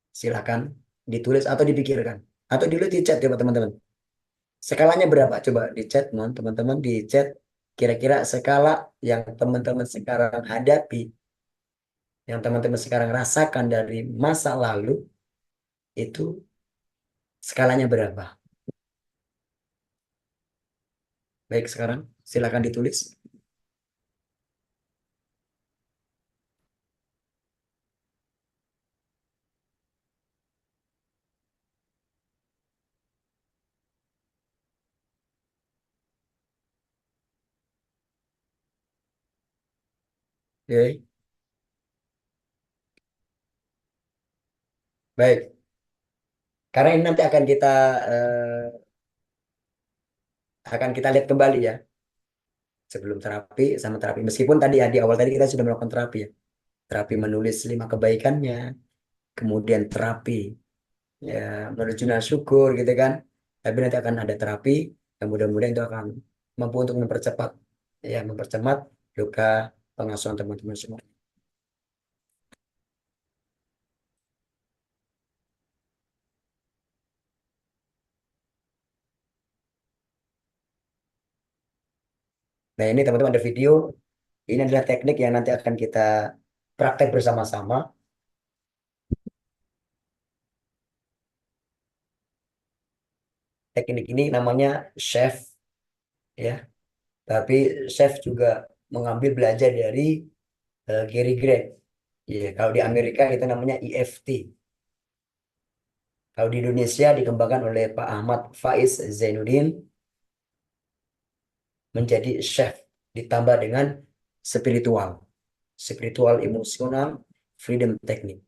Silakan ditulis atau dipikirkan. Atau ditulis di chat coba teman-teman. Skalanya berapa? Coba di chat, teman-teman di chat. Kira-kira skala yang teman-teman sekarang hadapi, yang teman-teman sekarang rasakan dari masa lalu, itu skalanya berapa? Baik, sekarang silakan ditulis. Oke. Baik. Karena ini nanti akan kita lihat kembali ya sebelum terapi sama terapi. Meskipun tadi ya di awal tadi kita sudah melakukan terapi ya. Terapi menulis 5 kebaikannya, kemudian terapi ya menuju syukur gitu kan. Tapi nanti akan ada terapi yang mudah-mudahan itu akan mampu untuk mempercepat luka pengasuhan teman-teman semua. Nah ini teman-teman ada video. Ini adalah teknik yang nanti akan kita praktek bersama-sama. Teknik ini namanya chef ya. Tapi chef juga mengambil belajar dari Gary Gregg. Ya, kalau di Amerika itu namanya EFT. Kalau di Indonesia dikembangkan oleh Pak Ahmad Faiz Zainuddin menjadi chef ditambah dengan spiritual, spiritual emosional freedom technique.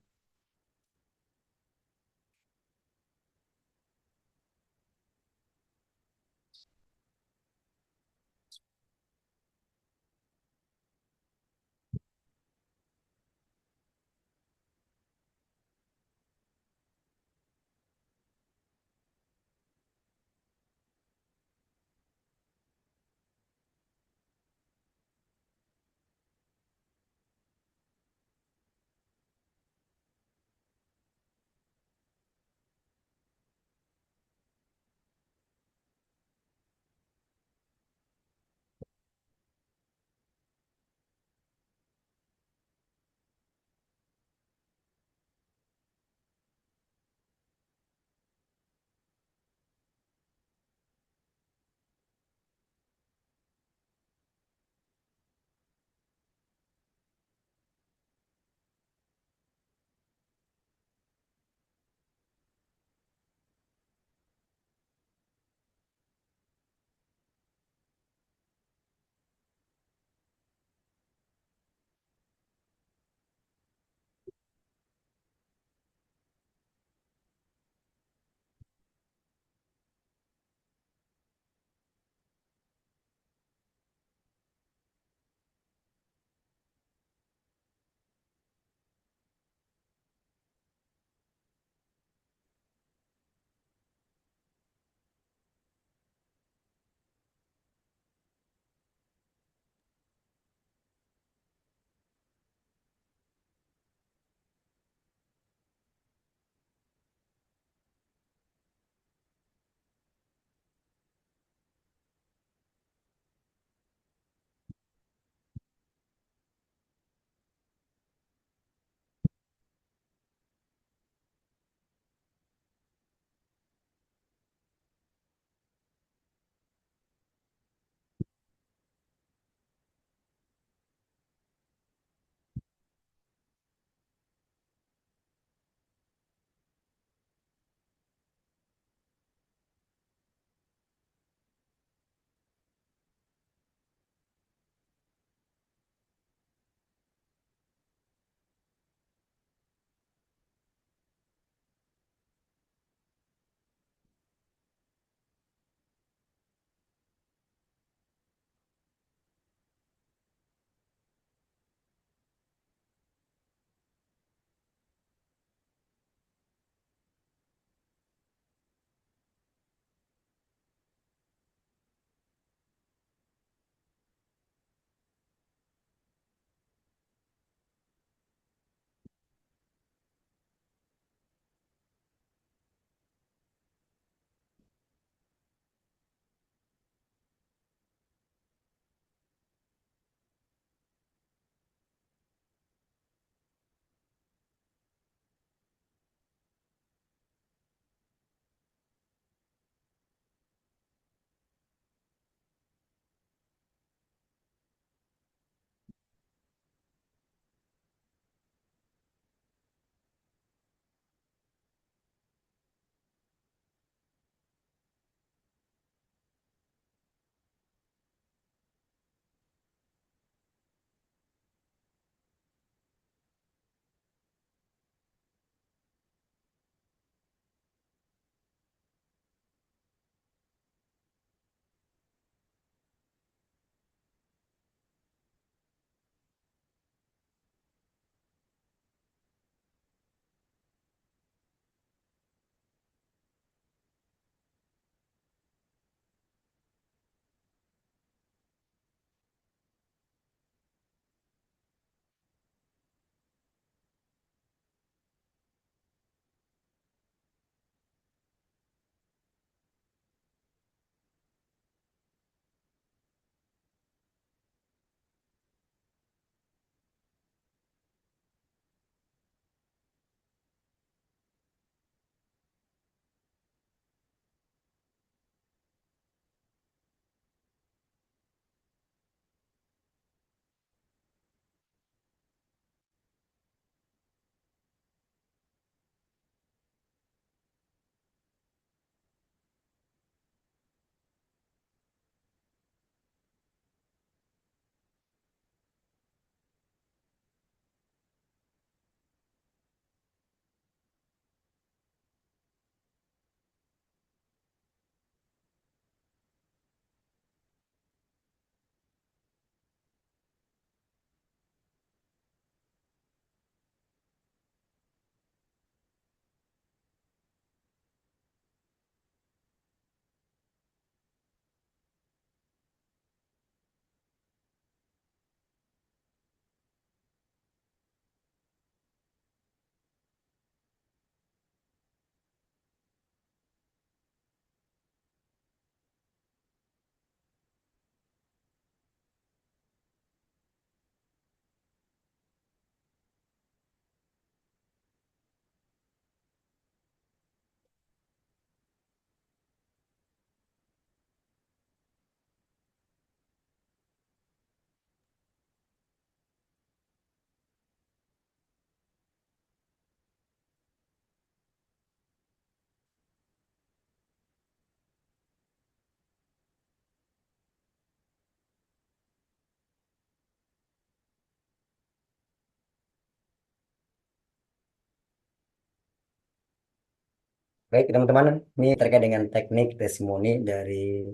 Baik, teman-teman, ini terkait dengan teknik testimoni dari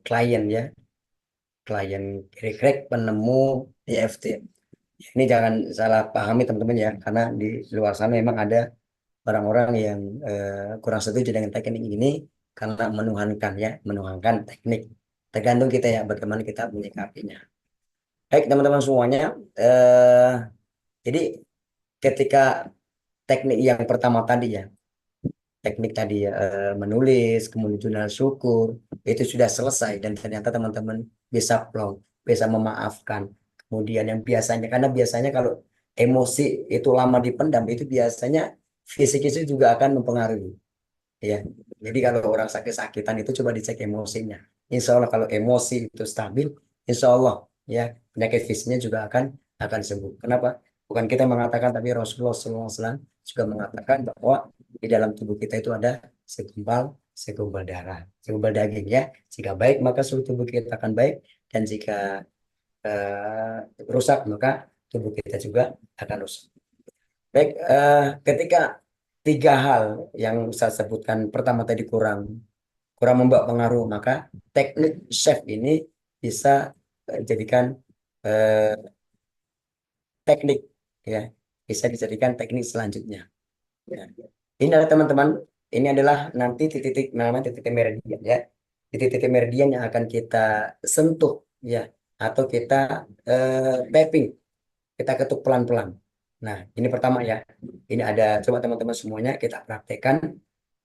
klien ya, klien Craig penemu EFT. Ini jangan salah pahami teman-teman ya, karena di luar sana memang ada orang-orang yang kurang setuju dengan teknik ini karena menuhankan ya, menuhankan teknik. Tergantung kita ya, bagaimana kita menyikapinya. Baik, teman-teman semuanya, eh, jadi ketika teknik yang pertama tadi ya, teknik tadi ya, menulis, kemudian jurnal syukur, itu sudah selesai dan ternyata teman-teman bisa plong, bisa memaafkan. Kemudian yang biasanya, karena biasanya kalau emosi itu lama dipendam, itu biasanya fisik itu juga akan mempengaruhi. Ya, jadi kalau orang sakit-sakitan itu coba dicek emosinya. Insya Allah kalau emosi itu stabil, Insya Allah ya penyakit fisiknya juga akan sembuh. Kenapa? Bukan kita mengatakan, tapi Rasulullah SAW juga mengatakan bahwa di dalam tubuh kita itu ada segumpal segumpal darah, segumpal daging ya. Jika baik maka seluruh tubuh kita akan baik, dan jika rusak maka tubuh kita juga akan rusak. Baik, ketika tiga hal yang saya sebutkan pertama tadi kurang kurang membawa pengaruh, maka teknik chef ini bisa dijadikan eh, teknik ya, bisa dijadikan teknik selanjutnya. Ya. Ini adalah teman-teman, ini adalah nanti titik-titik namanya titik meridian ya. Titik-titik meridian yang akan kita sentuh ya, atau kita tapping, kita ketuk pelan-pelan. Nah, ini pertama ya. Ini ada, coba teman-teman semuanya kita praktekkan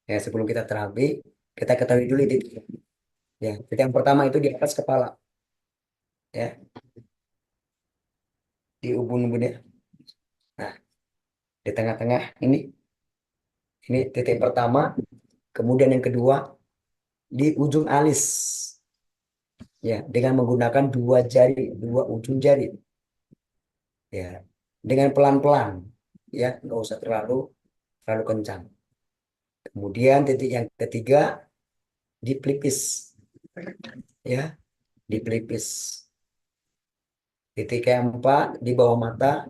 ya sebelum kita terapi, kita ketahui dulu titik. Ya, titik yang pertama itu di atas kepala ya, di ubun-ubun ya. Nah, di tengah-tengah ini titik pertama, kemudian yang kedua di ujung alis ya, dengan menggunakan dua jari, dua ujung jari ya, dengan pelan-pelan ya, nggak usah terlalu terlalu kencang. Kemudian titik yang ketiga di pelipis ya, di pelipis. Titik keempat di bawah mata,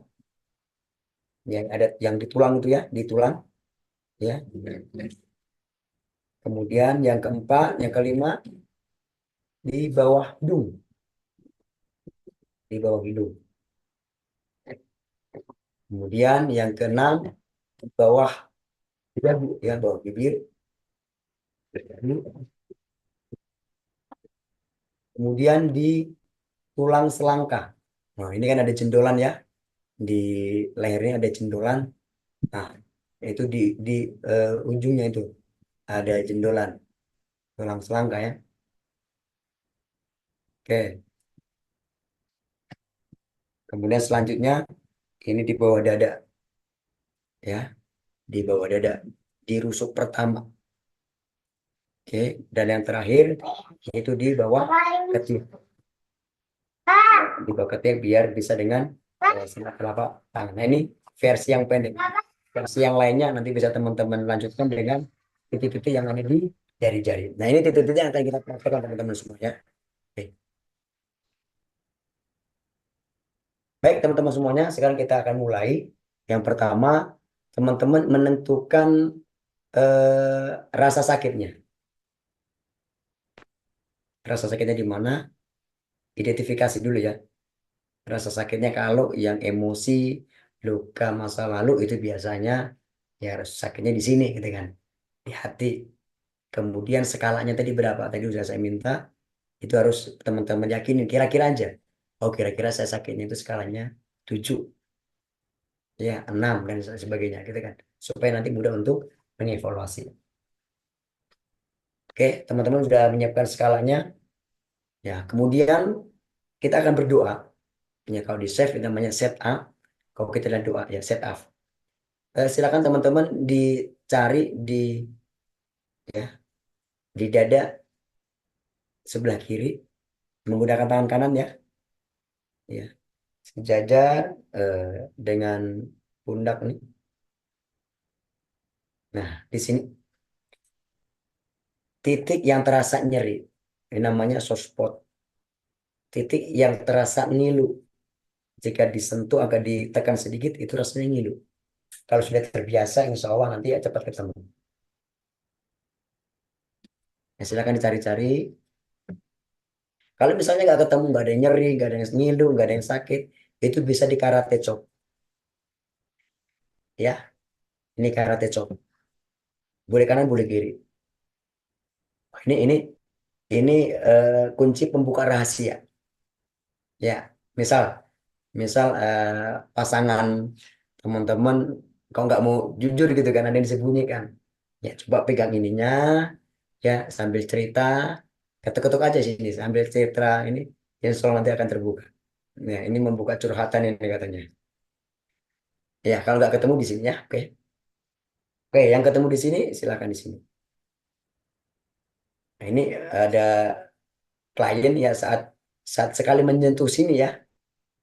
yang ada yang di tulang itu ya, di tulang ya. Kemudian yang keempat, yang kelima di bawah hidung, di bawah hidung. Kemudian yang keenam di bawah dagu ya, bawah bibir. Kemudian di tulang selangkah. Nah, ini kan ada jendolan ya, di lehernya ada jendolan. Nah, itu di ujungnya itu ada jendolan tulang selangkah ya. Oke. Kemudian selanjutnya ini di bawah dada ya, di bawah dada, di rusuk pertama. Oke, dan yang terakhir itu di bawah ketiak, di bawah ketiak biar bisa dengan silat telapak tangan. Nah, ini versi yang pendek. Versi yang lainnya nanti bisa teman-teman lanjutkan dengan titik-titik yang ada di jari-jari. Nah, ini titik-titik yang akan kita praktekkan teman-teman semua ya. Oke. Baik, teman-teman semuanya, sekarang kita akan mulai. Yang pertama, teman-teman menentukan rasa sakitnya. Rasa sakitnya di mana? Identifikasi dulu ya. Rasa sakitnya kalau yang emosi, luka masa lalu itu biasanya ya rasa sakitnya di sini gitu kan, di hati. Kemudian skalanya tadi berapa? Tadi sudah saya minta, itu harus teman-teman yakinin kira-kira aja. Oh, kira-kira saya sakitnya itu skalanya 7 ya, 6 dan sebagainya gitu kan. Supaya nanti mudah untuk mengevaluasi. Oke, teman-teman sudah menyiapkan skalanya. Ya, kemudian kita akan berdoa. Ya, kalau di save itu namanya set up. Kalau kita lihat doa ya set up. Silakan teman-teman dicari di ya, di dada sebelah kiri menggunakan tangan kanan ya, ya sejajar dengan pundak nih. Nah, di sini titik yang terasa nyeri, ini namanya soft spot. Titik yang terasa ngilu, jika disentuh agak ditekan sedikit itu rasanya ngilu. Kalau sudah terbiasa, insya Allah nanti ya cepat ketemu. Ya, silakan dicari-cari. Kalau misalnya nggak ketemu, nggak ada yang nyeri, nggak ada yang ngilu, nggak ada yang sakit, itu bisa di karate chop. Ya, ini karate chop. Boleh kanan, boleh kiri. Ini kunci pembuka rahasia. Ya, misal, pasangan teman-teman, kau nggak mau jujur gitu kan, ada yang disembunyikan. Ya, coba pegang ininya, ya sambil cerita, ketuk-ketuk aja sini, sambil cerita ini, insya Allah nanti akan terbuka. Ya, ini membuka curhatan ini katanya. Ya, kalau nggak ketemu di sini ya, oke. Oke, yang ketemu di sini, silakan di sini. Nah, ini ada klien ya saat saat sekali menyentuh sini ya,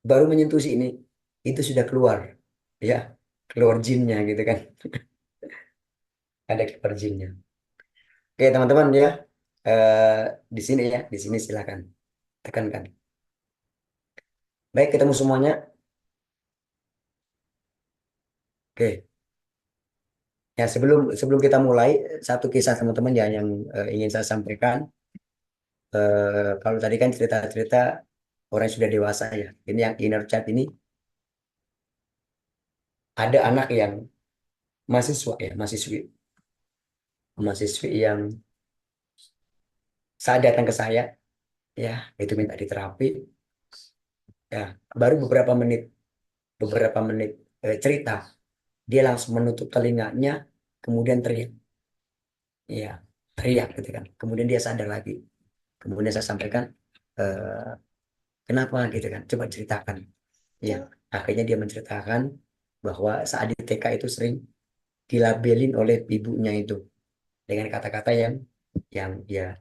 baru menyentuh sini, itu sudah keluar, ya, keluar jinnya gitu kan, ada keluar jinnya. Oke, teman-teman ya, eh, di sini ya, di sini silakan tekankan. Baik, ketemu semuanya. Oke, ya sebelum sebelum kita mulai, satu kisah teman-teman ya yang ingin saya sampaikan. Kalau tadi kan cerita-cerita orang yang sudah dewasa ya. Ini yang inner child ini ada anak yang mahasiswa ya, mahasiswi yang saat datang ke saya ya itu minta diterapi ya baru beberapa menit cerita dia langsung menutup telinganya kemudian teriak ya teriak gitu kan kemudian dia sadar lagi kemudian saya sampaikan eh, kenapa gitu kan coba ceritakan ya akhirnya dia menceritakan bahwa saat di TK itu sering dilabelin oleh ibunya itu dengan kata-kata yang ya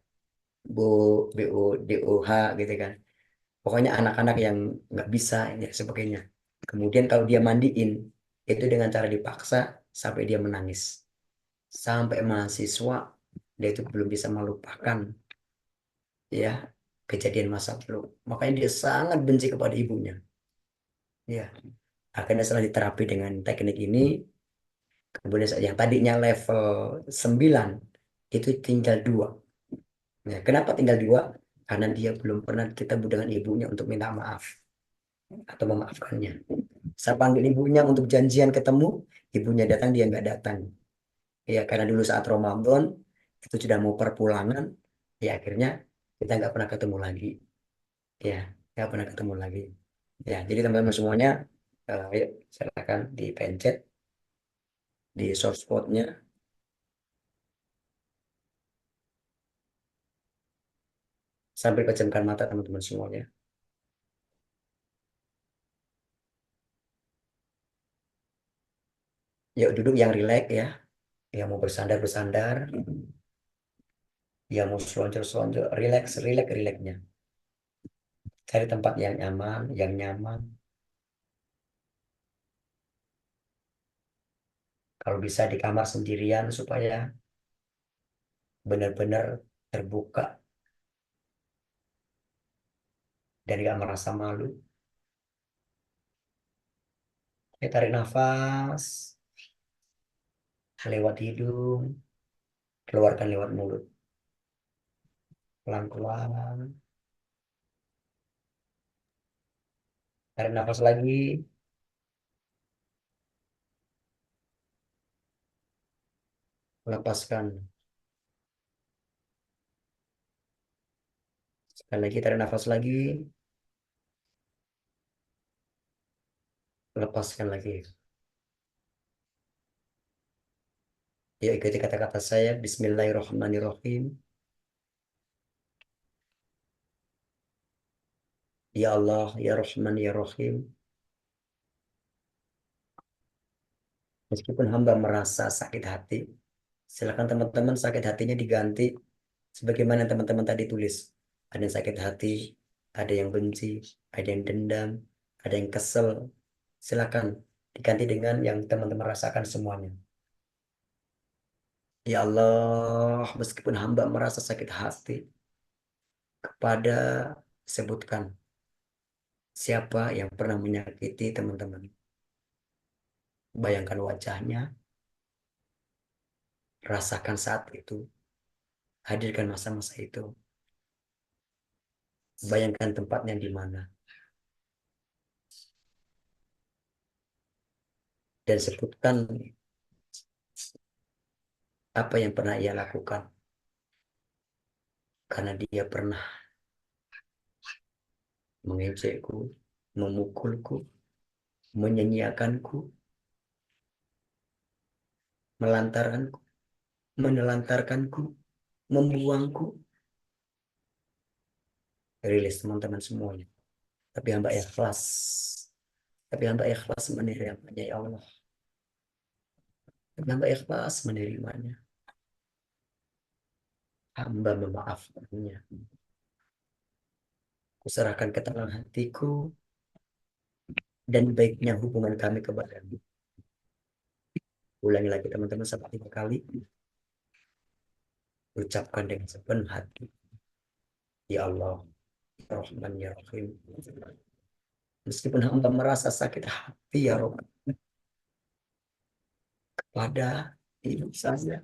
bu bu DOH gitu kan pokoknya anak-anak yang nggak bisa ya sebagainya kemudian kalau dia mandiin itu dengan cara dipaksa sampai dia menangis sampai mahasiswa dia itu belum bisa melupakan ya kejadian masa lalu makanya dia sangat benci kepada ibunya ya akhirnya setelah diterapi dengan teknik ini kemudian yang tadinya level 9 itu tinggal 2 ya, kenapa tinggal 2 karena dia belum pernah ketemu dengan ibunya untuk minta maaf atau memaafkannya. Saya panggil ibunya untuk janjian ketemu, ibunya datang, dia nggak datang. Ya, karena dulu saat Ramadan, itu sudah mau perpulangan, ya akhirnya kita nggak pernah ketemu lagi. Ya, nggak pernah ketemu lagi. Ya, jadi teman-teman semuanya, ayo silakan dipencet di source spotnya sambil pejamkan mata teman-teman semuanya. Yuk duduk yang rileks ya, yang mau bersandar-bersandar, yang mau selonjor-selonjor, rileks, rileks, rileksnya. Cari tempat yang nyaman, yang nyaman. Kalau bisa di kamar sendirian supaya benar-benar terbuka dan gak merasa malu. Ya, tarik nafas lewat hidung, keluarkan lewat mulut. Pelan-pelan. Tarik nafas lagi, lepaskan. Sekali lagi tarik nafas lagi, lepaskan lagi. Ya ikuti kata-kata saya. Bismillahirrahmanirrahim. Ya Allah, ya Rahman, ya Rahim. Meskipun hamba merasa sakit hati, silakan teman-teman sakit hatinya diganti sebagaimana teman-teman tadi tulis. Ada yang sakit hati, ada yang benci, ada yang dendam, ada yang kesel. Silakan diganti dengan yang teman-teman rasakan semuanya. Ya Allah, meskipun hamba merasa sakit hati kepada sebutkan siapa yang pernah menyakiti teman-teman. Bayangkan wajahnya, rasakan saat itu. Hadirkan masa-masa itu. Bayangkan tempatnya di mana. Dan sebutkan apa yang pernah ia lakukan. Karena dia pernah mengejekku, memukulku, menyanyiakanku, melantarkanku, menelantarkanku, membuangku. Rilis teman-teman semuanya. Tapi hamba ikhlas. Tapi hamba ikhlas menerimanya ya Allah. Tapi hamba ikhlas menerimanya. Hamba memaafkannya. Kuserahkan ketenangan hatiku dan baiknya hubungan kami kepadamu. Ulangi lagi teman-teman sampai 3 kali. Ucapkan dengan sepenuh hati. Ya Allah, ya Rahman, ya Rahim. Meskipun hamba merasa sakit hati ya Rob pada ibu saya,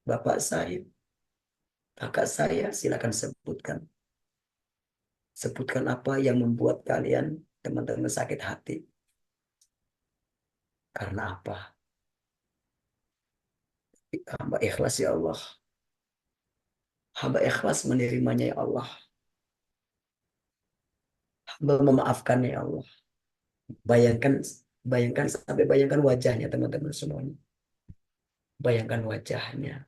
bapak saya, kakak saya, silakan sebutkan. Sebutkan apa yang membuat kalian teman-teman sakit hati. Karena apa? Hamba ikhlas ya Allah. Hamba ikhlas menerimanya ya Allah. Hamba memaafkannya ya Allah. Bayangkan, bayangkan sampai bayangkan wajahnya teman-teman semuanya. Bayangkan wajahnya.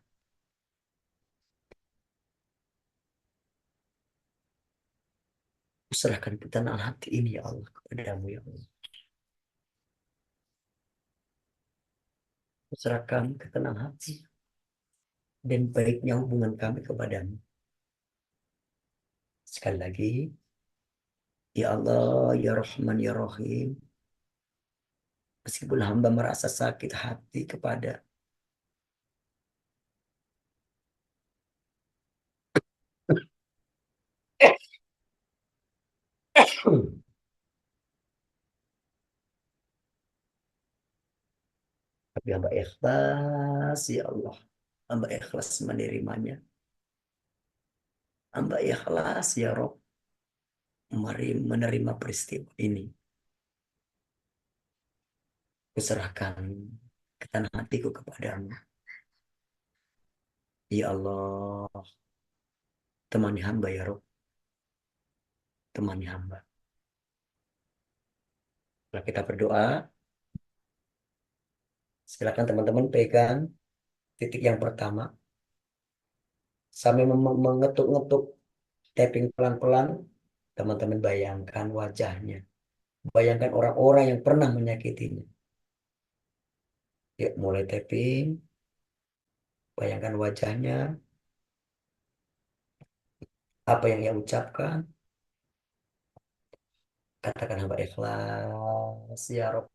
Serahkan ketenangan hati ini ya Allah kepadamu ya Allah. Serahkan ketenangan hati dan baiknya hubungan kami kepadamu. Sekali lagi, ya Allah, ya Rahman, ya Rahim. Meskipun hamba merasa sakit hati kepada tapi hamba ikhlas, ya Allah. Hamba ikhlas menerimanya. Hamba ikhlas, ya Rob. Mari menerima peristiwa ini. Kuserahkan ketenangan hatiku kepadamu. Ya Allah, temani hamba ya Rob. Temani hamba. Setelah kita berdoa, silakan teman-teman pegang titik yang pertama. Sambil mengetuk-ngetuk tapping pelan-pelan, teman-teman bayangkan wajahnya. Bayangkan orang-orang yang pernah menyakitinya. Yuk, mulai tapping. Bayangkan wajahnya. Apa yang ia ucapkan. Katakan hamba ikhlas. Ya Rob.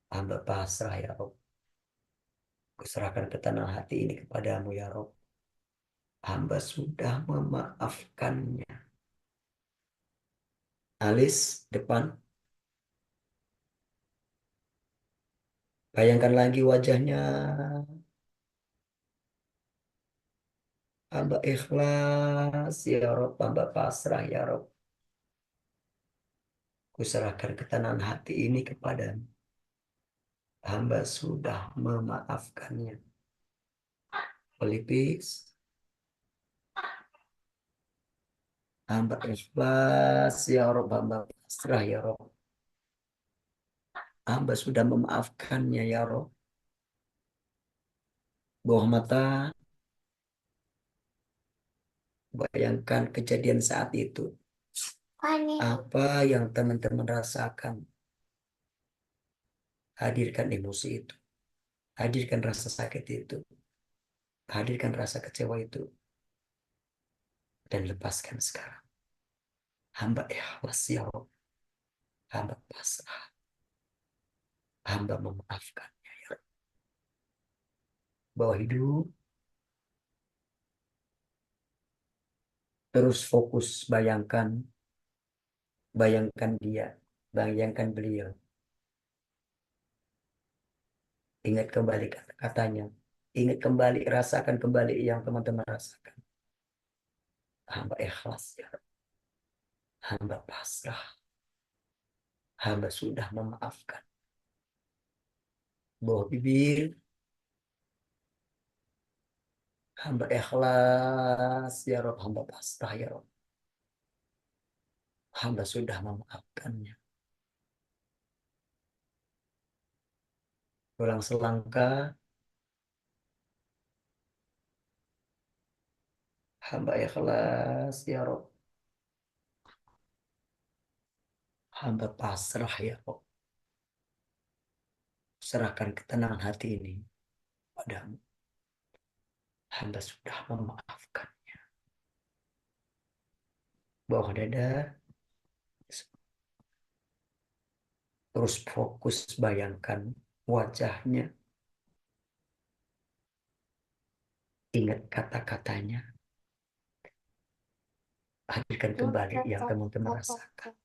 Hamba pasrah ya Rob. Kuserahkan ketenangan hati ini kepadamu ya Rob. Hamba sudah memaafkannya. Alis depan. Bayangkan lagi wajahnya. Hamba ikhlas ya Rob. Hamba pasrah ya Rob. Kuserahkan ketenangan hati ini kepadamu. Hamba sudah memaafkannya. Pelipis. Hamba ikhlas ya Rob. Hamba pasrah ya Rob. Hamba sudah memaafkannya ya Rob. Bawah mata. Bayangkan kejadian saat itu. Apa yang teman-teman rasakan. Hadirkan emosi itu. Hadirkan rasa sakit itu. Hadirkan rasa kecewa itu. Dan lepaskan sekarang. Hamba ikhlas ya Rob. Hamba pasrah. Hamba memaafkannya ya Rob. Bawa hidup. Terus fokus bayangkan. Bayangkan dia. Bayangkan beliau. Ingat kembali kata-katanya. Ingat kembali, rasakan kembali yang teman-teman rasakan. Hamba ikhlas ya Rob. Hamba pasrah. Hamba sudah memaafkan. Bawah bibir, hamba ikhlas ya Rob. Hamba pasrah ya Rob. Hamba sudah memaafkannya. Ulang selangkah, hamba ikhlas ya Rob. Hamba pasrah ya Rob. Serahkan ketenangan hati ini padamu. Hamba sudah memaafkan. Bawah dada, terus fokus bayangkan wajahnya. Ingat kata-katanya. Hadirkan kembali yang teman-teman rasakan.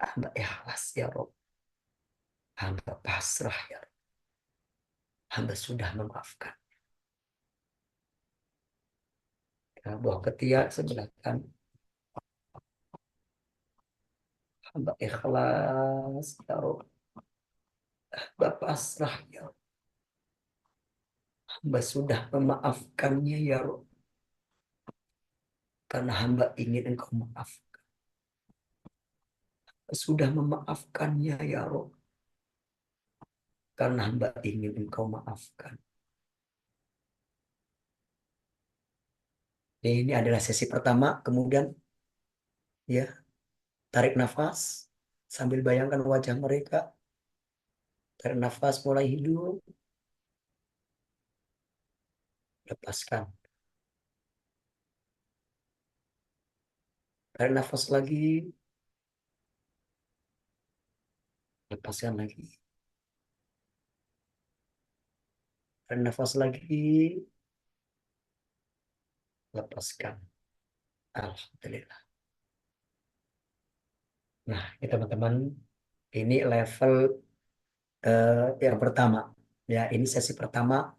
Hamba ikhlas ya Rob. Hamba pasrah ya Rob. Hamba sudah memaafkan. Ya, bawah ketiak sebelah kanan. Hamba ikhlas ya Rob. Hamba pasrah ya Rob. Hamba sudah memaafkannya ya Rob. Karena hamba ingin engkau maaf. Sudah memaafkannya ya Rob. Karena hamba ingin engkau maafkan. Ini adalah sesi pertama. Kemudian ya, tarik nafas sambil bayangkan wajah mereka. Tarik nafas mulai hidup, lepaskan. Tarik nafas lagi, lepaskan lagi. Tarik nafas lagi, lepaskan. Alhamdulillah. Nah, ini teman-teman, ini level yang pertama. Ya, ini sesi pertama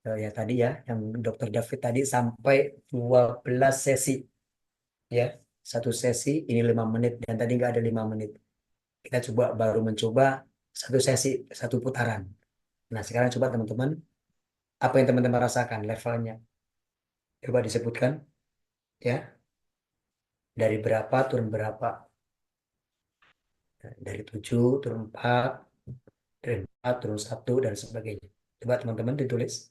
ya tadi ya, yang Dokter David tadi sampai 12 sesi. Ya, satu sesi ini 5 menit dan tadi nggak ada 5 menit. Kita coba baru mencoba satu sesi, satu putaran. Nah, sekarang coba teman-teman, apa yang teman-teman rasakan levelnya? Coba disebutkan ya, dari berapa turun berapa? Dari 7 turun 4, dari 4 turun 1 dan sebagainya. Coba teman-teman ditulis.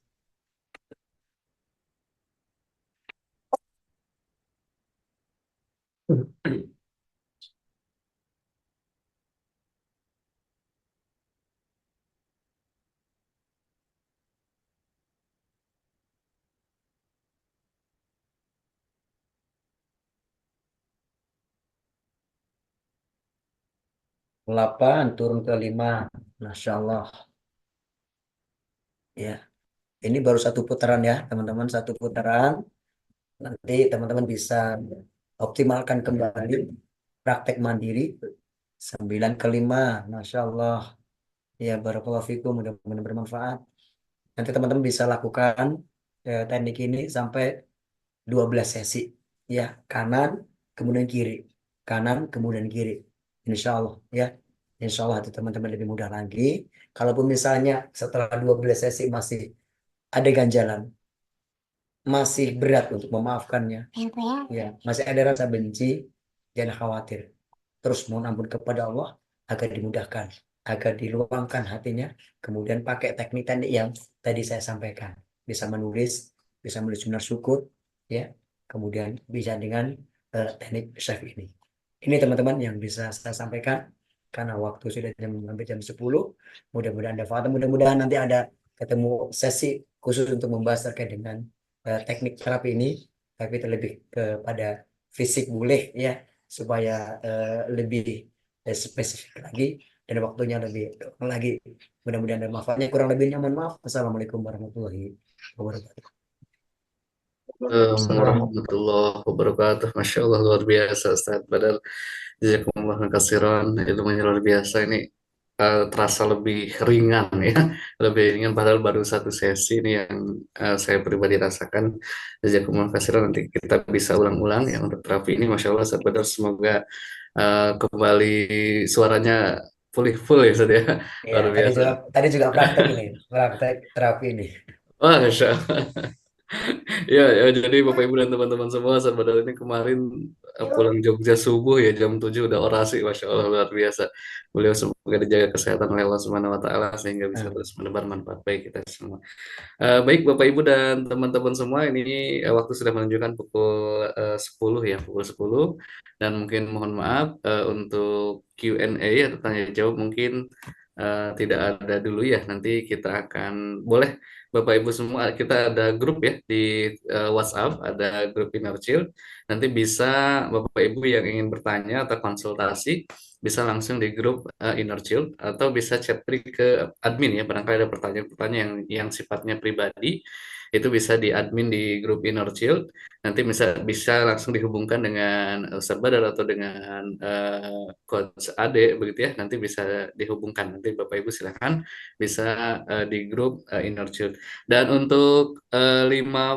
8 turun ke 5. Masya Allah. Ya, ini baru satu putaran ya, teman-teman. Satu putaran. Nanti teman-teman bisa optimalkan kembali praktek mandiri. 9 ke 5. Masya Allah. Ya, barakallahu fikum. Mudah-mudahan bermanfaat. Nanti teman-teman bisa lakukan teknik ini sampai 12 sesi. Ya, kanan, kemudian kiri. Kanan, kemudian kiri. Insya Allah. Ya, Insya Allah itu teman-teman lebih mudah lagi. Kalaupun misalnya setelah 12 sesi masih ada ganjalan, masih berat untuk memaafkannya, ya, masih ada rasa benci, jangan khawatir. Terus mohon ampun kepada Allah agar dimudahkan, agar diluangkan hatinya. Kemudian pakai teknik-teknik yang tadi saya sampaikan. Bisa menulis jurnal syukur, ya. Kemudian bisa dengan teknik chef ini. Ini teman-teman yang bisa saya sampaikan karena waktu sudah hampir jam 10. Mudah-mudahan ada fakta, mudah-mudahan nanti ada ketemu sesi khusus untuk membahas terkait dengan teknik terapi ini, tapi terlebih kepada fisik boleh ya supaya lebih spesifik lagi dan waktunya lebih lagi. Mudah-mudahan ada manfaatnya. Kurang lebihnya mohon maaf. Assalamualaikum warahmatullahi wabarakatuh. Assalamualaikum warahmatullahi wabarakatuh. Masya Allah luar biasa Ustaz Badar. Jazakumullah khairan. Ilmunya luar biasa ini. terasa lebih ringan ya, lebih ringan padahal baru satu sesi ini yang saya pribadi rasakan. Jazakumullah khairan, nanti kita bisa ulang-ulang ya untuk terapi ini. Masya Allah, Ustaz Badar, semoga kembali suaranya pulih full ya Ustaz ya. Iya, Luar tadi biasa. juga tadi juga praktek ini, praktek terapi ini. Wah, Masya Allah. Ya, ya, jadi Bapak Ibu dan teman-teman semua, saat padahal ini kemarin pulang Jogja subuh ya jam 7 udah orasi, Masya Allah luar biasa. Beliau semoga dijaga kesehatan oleh Allah Subhanahu wa Ta'ala sehingga bisa terus Amin. menebar manfaat baik kita semua. Baik Bapak Ibu dan teman-teman semua, ini waktu sudah menunjukkan pukul 10 ya, pukul 10, dan mungkin mohon maaf untuk Q&A atau tanya jawab mungkin tidak ada dulu ya. Nanti kita akan boleh Bapak Ibu semua, kita ada grup ya di WhatsApp, ada grup Inner Child. Nanti bisa Bapak Ibu yang ingin bertanya atau konsultasi bisa langsung di grup Inner Child atau bisa chat ke admin ya, barangkali ada pertanyaan-pertanyaan yang sifatnya pribadi, itu bisa di admin di grup Inner Child. Nanti bisa bisa langsung dihubungkan dengan Ustaz Badar atau dengan Coach Ade begitu ya. Nanti bisa dihubungkan. Nanti Bapak Ibu silakan bisa di grup Inner Child. Dan untuk 5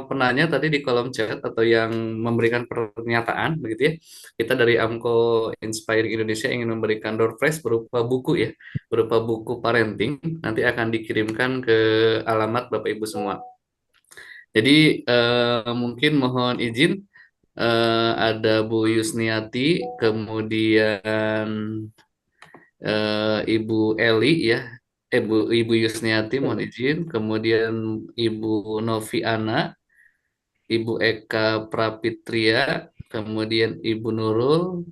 penanya tadi di kolom chat atau yang memberikan pernyataan begitu ya, kita dari Amko Inspiring Indonesia ingin memberikan door prize berupa buku ya, berupa buku parenting, nanti akan dikirimkan ke alamat Bapak Ibu semua. Jadi mungkin mohon izin, ada Bu Yusniati, kemudian Ibu Eli ya, Ibu Yusniati mohon izin, kemudian Ibu Noviana, Ibu Eka Prapitria, kemudian Ibu Nurul,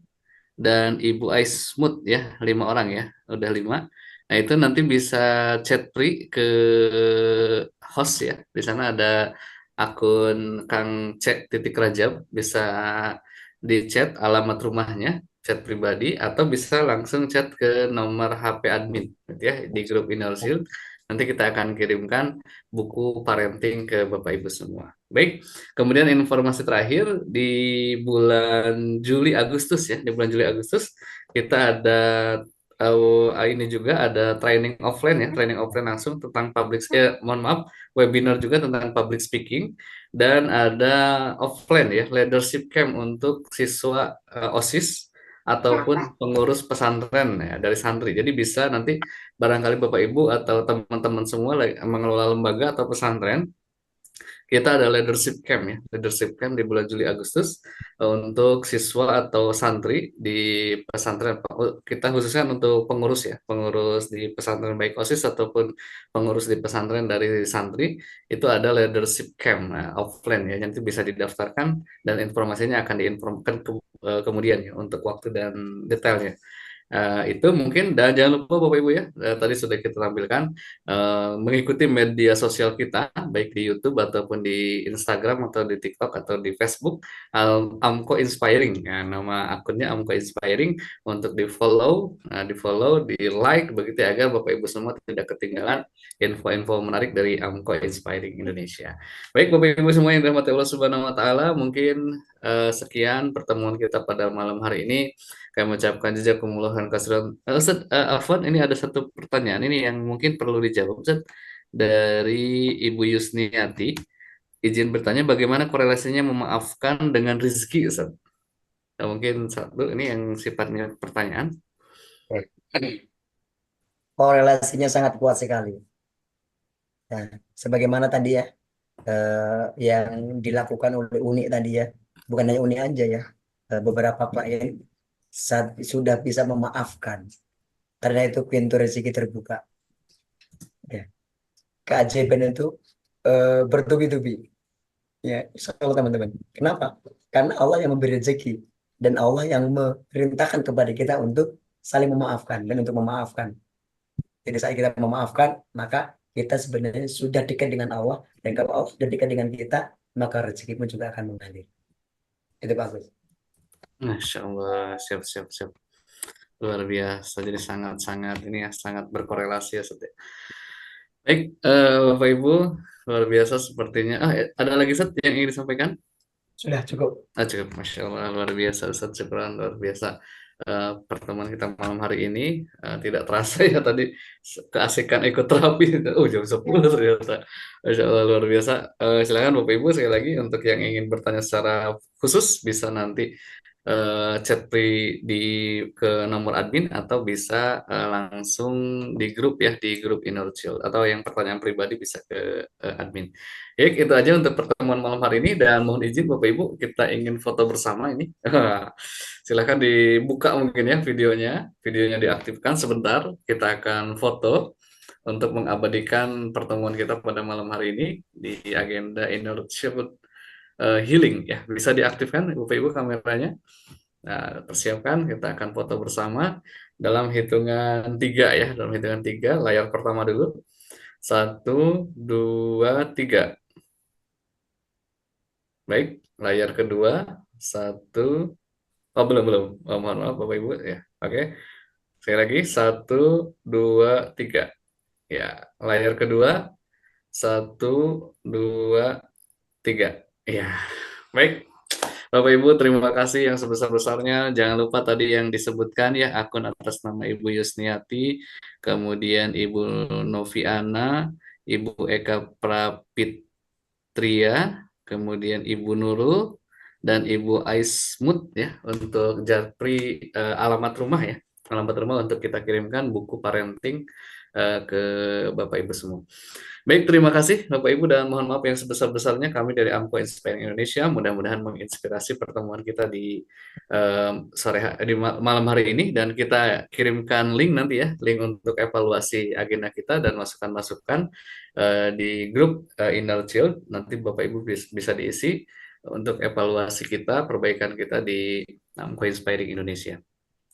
dan Ibu Aismut ya, 5 orang ya, udah 5. Nah itu nanti bisa chat free ke host ya, di sana ada akun Kang Cek titik Rajab, bisa di chat alamat rumahnya, chat pribadi, atau bisa langsung chat ke nomor HP admin gitu ya di grup Inner Shield. Nanti kita akan kirimkan buku parenting ke Bapak Ibu semua. Baik, kemudian informasi terakhir di bulan Juli Agustus ya, di bulan Juli Agustus kita ada ini juga ada training offline ya, training offline langsung tentang mohon maaf, webinar juga tentang public speaking, dan ada offline ya, leadership camp untuk siswa OSIS ataupun pengurus pesantren ya dari santri. Jadi bisa nanti barangkali Bapak Ibu atau teman-teman semua mengelola lembaga atau pesantren, kita ada leadership camp ya, leadership camp di bulan Juli Agustus untuk siswa atau santri di pesantren. Kita khususkan untuk pengurus ya, pengurus di pesantren baik OSIS ataupun pengurus di pesantren dari santri, itu ada leadership camp offline ya, nanti bisa didaftarkan dan informasinya akan diinformasikan kemudian ya untuk waktu dan detailnya. Itu mungkin, dan jangan lupa Bapak Ibu ya, tadi sudah kita tampilkan mengikuti media sosial kita baik di YouTube ataupun di Instagram atau di TikTok atau di Facebook, Amko Inspiring ya, nama akunnya Amko Inspiring, untuk di follow, di like begitu ya, agar Bapak Ibu semua tidak ketinggalan info-info menarik dari Amko Inspiring Indonesia. Baik Bapak Ibu semua yang dirahmati Allah Subhanahu wa taala, mungkin sekian pertemuan kita pada malam hari ini. Kami mengucapkan jazakumullah khairan. Ustaz, Afwan, ini ada satu pertanyaan ini yang mungkin perlu dijawab, Ustaz. Dari Ibu Yusniati, izin bertanya bagaimana korelasinya memaafkan dengan rezeki, Ustaz? Nah, mungkin satu ini yang sifatnya pertanyaan. Korelasinya sangat kuat sekali. Nah, sebagaimana tadi ya, yang dilakukan oleh Uni tadi ya, bukan hanya Uni aja ya, beberapa klien sudah bisa memaafkan karena itu pintu rezeki terbuka. Ya, keajaiban itu bertubi-tubi. Ya, insya Allah teman-teman. Kenapa? Karena Allah yang memberi rezeki dan Allah yang memerintahkan kepada kita untuk saling memaafkan dan untuk memaafkan. Jadi saat kita memaafkan, maka kita sebenarnya sudah dekat dengan Allah, dan kalau Allah sudah dekat dengan kita, maka rezeki pun juga akan mengalir. Itu bagus. Masya Allah, siap, siap, siap. Luar biasa, jadi sangat-sangat ini ya, sangat berkorelasi ya, Ustaz ya. Baik, Bapak Ibu, luar biasa sepertinya. Ada lagi Ustaz yang ingin disampaikan? Sudah cukup. Cukup, Masya Allah, luar biasa, Ustaz Syukran, luar biasa. pertemuan kita malam hari ini. Tidak terasa ya tadi keasikan ikut terapi. Oh, jam 10 ternyata. Masya Allah, luar biasa. Silakan Bapak Ibu sekali lagi untuk yang ingin bertanya secara khusus bisa nanti chat di ke nomor admin atau bisa langsung di grup ya, di grup Inner Child, atau yang pertanyaan pribadi bisa ke admin. Ya, itu aja untuk pertemuan malam hari ini, dan mohon izin Bapak Ibu, kita ingin foto bersama ini. Silahkan dibuka mungkin ya videonya diaktifkan sebentar. Kita akan foto untuk mengabadikan pertemuan kita pada malam hari ini di agenda Inner Child Healing ya. Bisa diaktifkan Bapak Ibu kameranya. Nah, persiapkan, kita akan foto bersama dalam hitungan 3 ya. Dalam hitungan 3, layar pertama dulu. 1, 2, 3. Baik, layar kedua. 1, oh belum, belum. Oh, mohon maaf Bapak Ibu ya. Oke, sekali lagi. 1, 2, 3. Ya, layar kedua. 1, 2, 3. Ya, baik. Bapak Ibu, terima kasih yang sebesar-besarnya. Jangan lupa tadi yang disebutkan ya, akun atas nama Ibu Yusniati, kemudian Ibu Noviana, Ibu Eka Prapitria, kemudian Ibu Nurul, dan Ibu Aismut ya, untuk japri alamat rumah ya. Alamat rumah untuk kita kirimkan buku parenting ke Bapak Ibu semua. Baik, terima kasih Bapak Ibu, dan mohon maaf yang sebesar-besarnya kami dari AMCO Inspiring Indonesia mudah-mudahan menginspirasi pertemuan kita di malam hari ini, dan kita kirimkan link nanti ya, link untuk evaluasi agenda kita dan masukan-masukan di grup Inner Child. Nanti Bapak Ibu bisa diisi untuk evaluasi kita, perbaikan kita di AMCO Inspiring Indonesia.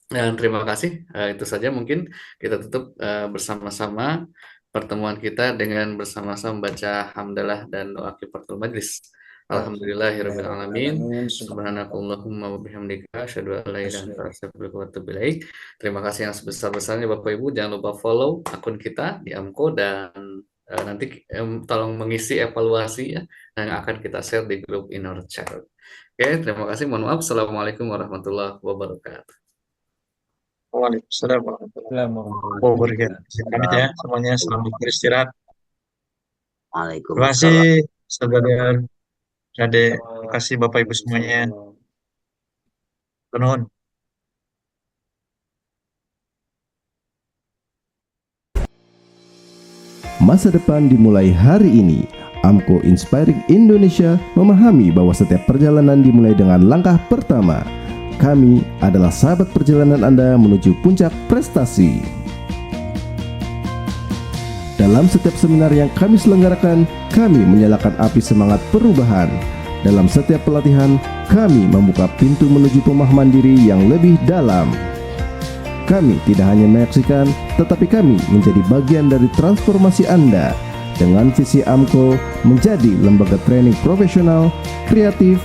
Dan terima kasih, itu saja mungkin kita tutup bersama-sama pertemuan kita dengan bersama-sama membaca hamdalah dan doa kifaratul majlis. Alhamdulillahirabbil alamin. Subhanakallahumma wa bihamdika asyhadu an la ilaha illa anta astaghfiruka wa atubu ilaik. Terima kasih yang sebesar-besarnya Bapak Ibu. Jangan lupa follow akun kita di AMCO, dan nanti tolong mengisi evaluasi ya yang akan kita share di grup Inner Child. Oke, terima kasih. Mohon maaf. Assalamualaikum warahmatullahi wabarakatuh. Waalaikumsalam warahmatullahi wabarakatuh. Pamit ya semuanya, selamat beristirahat. Terima kasih saudara adik, terima kasih Bapak Ibu semuanya. Nuhun. Masa depan dimulai hari ini. AMCO Inspiring Indonesia memahami bahwa setiap perjalanan dimulai dengan langkah pertama. Kami adalah sahabat perjalanan Anda menuju puncak prestasi. Dalam setiap seminar yang kami selenggarakan, kami menyalakan api semangat perubahan. Dalam setiap pelatihan, kami membuka pintu menuju pemahaman diri yang lebih dalam. Kami tidak hanya menyaksikan, tetapi kami menjadi bagian dari transformasi Anda. Dengan visi AMCO menjadi lembaga training profesional, kreatif,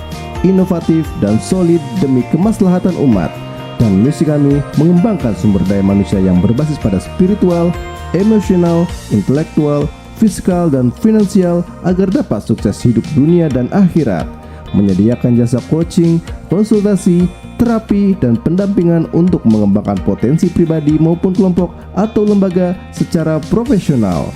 inovatif, dan solid demi kemaslahatan umat. Dan misi kami mengembangkan sumber daya manusia yang berbasis pada spiritual, emosional, intelektual, fiskal, dan finansial agar dapat sukses hidup dunia dan akhirat. Menyediakan jasa coaching, konsultasi, terapi, dan pendampingan untuk mengembangkan potensi pribadi maupun kelompok atau lembaga secara profesional.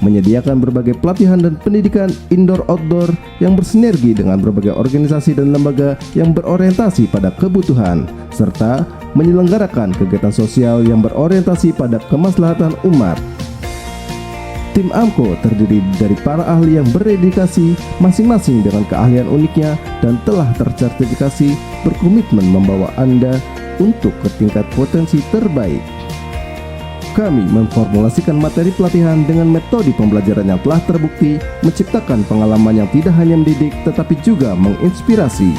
Menyediakan berbagai pelatihan dan pendidikan indoor-outdoor yang bersinergi dengan berbagai organisasi dan lembaga yang berorientasi pada kebutuhan, serta menyelenggarakan kegiatan sosial yang berorientasi pada kemaslahatan umat. Tim AMCO terdiri dari para ahli yang berdedikasi masing-masing dengan keahlian uniknya dan telah tersertifikasi berkomitmen membawa Anda untuk ke tingkat potensi terbaik. Kami memformulasikan materi pelatihan dengan metode pembelajaran yang telah terbukti menciptakan pengalaman yang tidak hanya mendidik tetapi juga menginspirasi.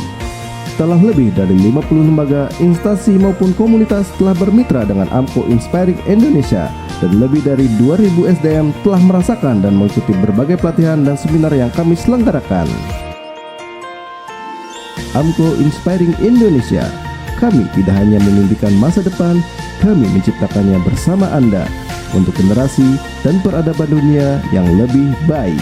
Telah lebih dari 50 lembaga, instansi maupun komunitas telah bermitra dengan AMCO Inspiring Indonesia, dan lebih dari 2000 SDM telah merasakan dan mengikuti berbagai pelatihan dan seminar yang kami selenggarakan. AMCO Inspiring Indonesia, kami tidak hanya memimpikan masa depan, kami menciptakannya bersama Anda untuk generasi dan peradaban dunia yang lebih baik.